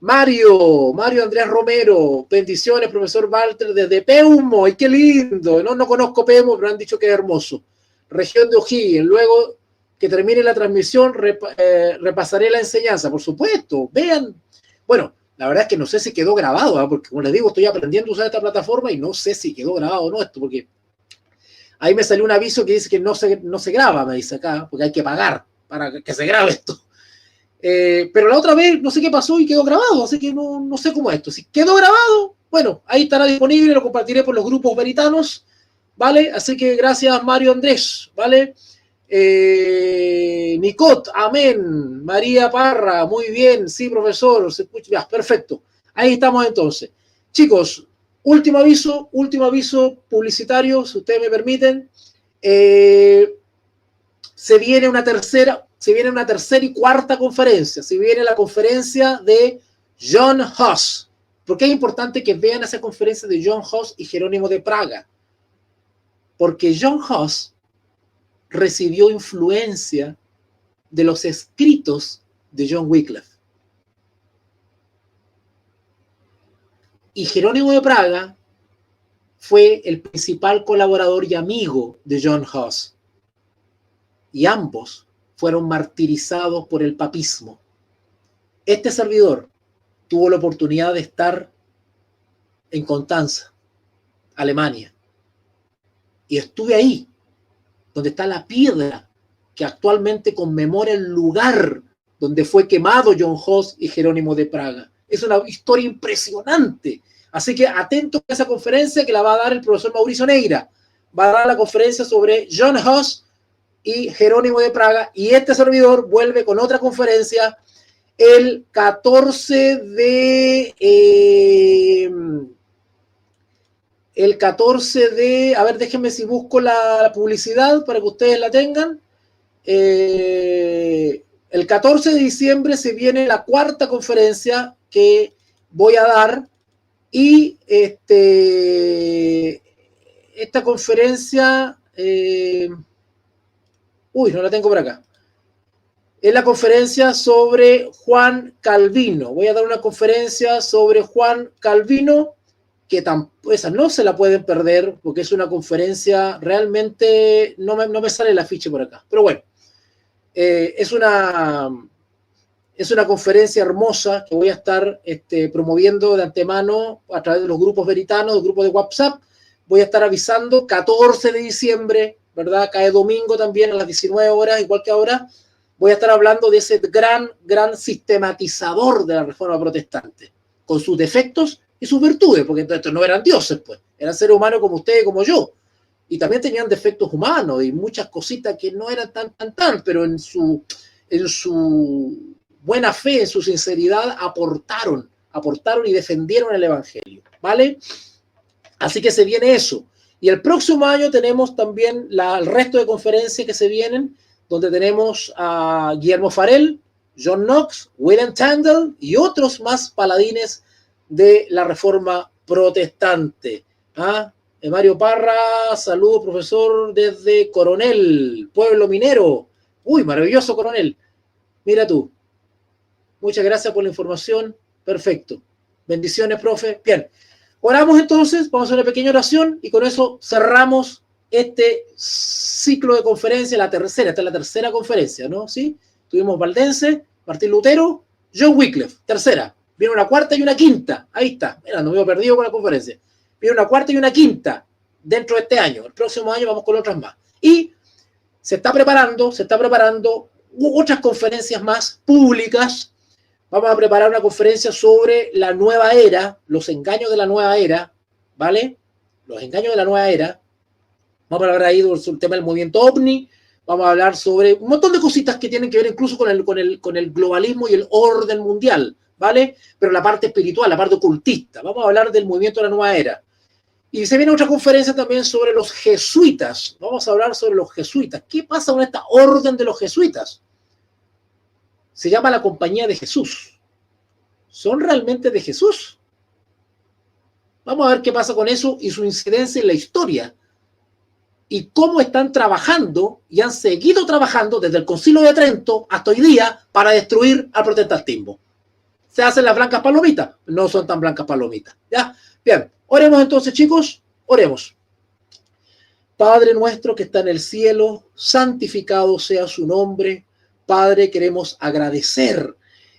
Mario Andrés Romero, bendiciones profesor Walter desde Peumo, ¡ay qué lindo! No conozco Peumo, pero han dicho que es hermoso. Región de O'Higgins, luego que termine la transmisión repasaré la enseñanza, por supuesto, vean. Bueno, la verdad es que no sé si quedó grabado, porque como les digo, estoy aprendiendo a usar esta plataforma y no sé si quedó grabado o no esto, porque ahí me salió un aviso que dice que no se graba, me dice acá, porque hay que pagar para que se grabe esto. Pero la otra vez no sé qué pasó y quedó grabado, así que no sé cómo es esto. Si quedó grabado, bueno, ahí estará disponible, lo compartiré por los grupos veritanos, ¿vale? Así que gracias Mario Andrés, ¿vale? Nicot, amén. María Parra, muy bien, sí, profesor, se escucha, ya, perfecto. Ahí estamos entonces. Chicos, último aviso publicitario, si ustedes me permiten. Se viene una tercera y cuarta conferencia. Se viene la conferencia de John Huss. ¿Por qué es importante que vean esa conferencia de John Huss y Jerónimo de Praga? Porque John Huss recibió influencia de los escritos de John Wycliffe. Y Jerónimo de Praga fue el principal colaborador y amigo de John Huss. Y ambos fueron martirizados por el papismo. Este servidor tuvo la oportunidad de estar en Constanza, Alemania. Y estuve ahí, donde está la piedra que actualmente conmemora el lugar donde fue quemado John Huss y Jerónimo de Praga. Es una historia impresionante. Así que atentos a esa conferencia que la va a dar el profesor Mauricio Neira. Va a dar la conferencia sobre John Huss y Jerónimo de Praga. Y este servidor vuelve con otra conferencia el 14 de, a ver, déjenme si busco la publicidad para que ustedes la tengan. El 14 de diciembre se viene la cuarta conferencia que voy a dar, y esta conferencia, no la tengo por acá. Es la conferencia sobre Juan Calvino. Voy a dar una conferencia sobre Juan Calvino, que esa no se la pueden perder, porque es una conferencia realmente, no me sale el afiche por acá, pero bueno, es una conferencia hermosa que voy a estar promoviendo de antemano a través de los grupos veritanos, los grupos de WhatsApp. Voy a estar avisando 14 de diciembre, ¿verdad? Cae domingo también a las 19 horas, igual que ahora. Voy a estar hablando de ese gran sistematizador de la Reforma Protestante, con sus defectos y sus virtudes, porque estos no eran dioses, pues, eran seres humanos como ustedes y como yo. y también tenían defectos humanos y muchas cositas que no eran tan, pero en su buena fe, en su sinceridad, aportaron y defendieron el Evangelio, ¿vale? Así que se viene eso. Y el próximo año tenemos también el resto de conferencias que se vienen, donde tenemos a Guillermo Farrell, John Knox, William Tyndale y otros más paladines de la Reforma Protestante. Mario Parra, saludos profesor desde Coronel, Pueblo Minero. Uy, maravilloso Coronel. Mira tú. Muchas gracias por la información. Perfecto. Bendiciones, profe. Bien. Oramos entonces, vamos a hacer una pequeña oración y con eso cerramos este ciclo de conferencia, esta es la tercera conferencia, ¿no? ¿Sí? Tuvimos Valdense, Martín Lutero, John Wycliffe, tercera. Viene una cuarta y una quinta. Ahí está. Mira, no me he perdido con la conferencia. Viene una cuarta y una quinta dentro de este año. El próximo año vamos con otras más. Y se está preparando otras conferencias más públicas. Vamos a preparar una conferencia sobre la nueva era, los engaños de la nueva era, ¿vale? Los engaños de la nueva era. Vamos a hablar ahí sobre el tema del movimiento OVNI. Vamos a hablar sobre un montón de cositas que tienen que ver incluso con el globalismo y el orden mundial, ¿vale? Pero la parte espiritual, la parte ocultista. Vamos a hablar del movimiento de la nueva era. Y se viene otra conferencia también sobre los jesuitas. Vamos a hablar sobre los jesuitas. ¿Qué pasa con esta orden de los jesuitas? Se llama la Compañía de Jesús. ¿Son realmente de Jesús? Vamos a ver qué pasa con eso y su incidencia en la historia. Y cómo están trabajando y han seguido trabajando desde el Concilio de Trento hasta hoy día para destruir al protestantismo. ¿Se hacen las blancas palomitas? No son tan blancas palomitas. ¿Ya? Bien, oremos entonces, chicos. Oremos. Padre nuestro que está en el cielo, santificado sea su nombre. Padre, queremos agradecer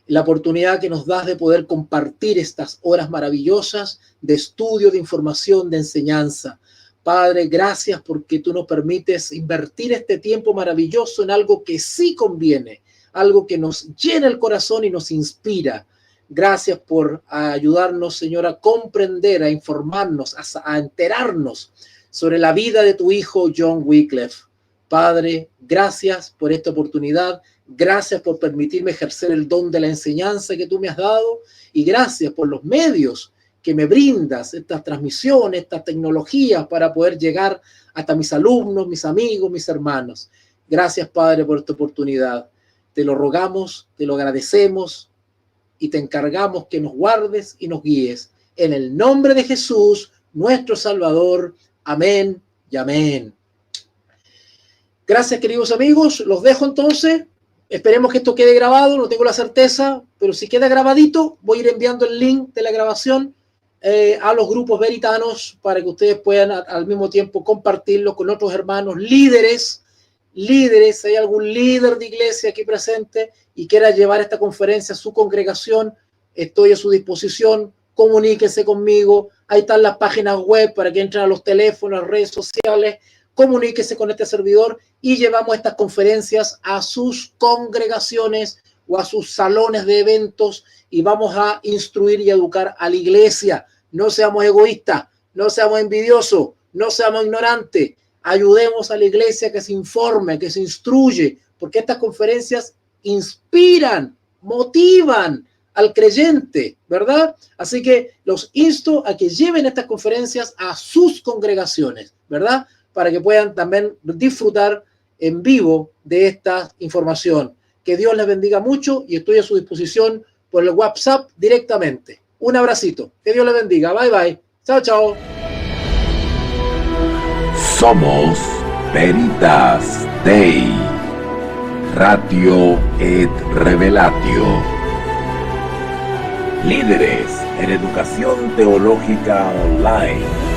la oportunidad que nos das de poder compartir estas horas maravillosas de estudio, de información, de enseñanza. Padre, gracias porque tú nos permites invertir este tiempo maravilloso en algo que sí conviene, algo que nos llena el corazón y nos inspira. Gracias por ayudarnos, Señor, a comprender, a informarnos, a enterarnos sobre la vida de tu hijo John Wycliffe. Padre, gracias por esta oportunidad. Gracias por permitirme ejercer el don de la enseñanza que tú me has dado y gracias por los medios que me brindas, estas transmisiones, estas tecnologías para poder llegar hasta mis alumnos, mis amigos, mis hermanos. Gracias, Padre, por esta oportunidad. Te lo rogamos, te lo agradecemos y te encargamos que nos guardes y nos guíes. En el nombre de Jesús, nuestro Salvador. Amén y amén. Gracias, queridos amigos. Los dejo entonces. Esperemos que esto quede grabado, no tengo la certeza, pero si queda grabadito, voy a ir enviando el link de la grabación a los grupos veritanos para que ustedes puedan al mismo tiempo compartirlo con otros hermanos líderes. Si hay algún líder de iglesia aquí presente y quiera llevar esta conferencia a su congregación, estoy a su disposición. Comuníquense conmigo. Ahí están las páginas web para que entren a los teléfonos, a las redes sociales. Comuníquese con este servidor y llevamos estas conferencias a sus congregaciones o a sus salones de eventos y vamos a instruir y educar a la iglesia. No seamos egoístas, no seamos envidiosos, no seamos ignorantes. Ayudemos a la iglesia que se informe, que se instruye, porque estas conferencias inspiran, motivan al creyente, ¿verdad? Así que los insto a que lleven estas conferencias a sus congregaciones, ¿verdad? Para que puedan también disfrutar en vivo de esta información. Que Dios les bendiga mucho y estoy a su disposición por el WhatsApp directamente. Un abracito. Que Dios les bendiga. Bye, bye. Chao, chao. Somos Veritas Dei, Ratio et Revelatio. Líderes en educación teológica online.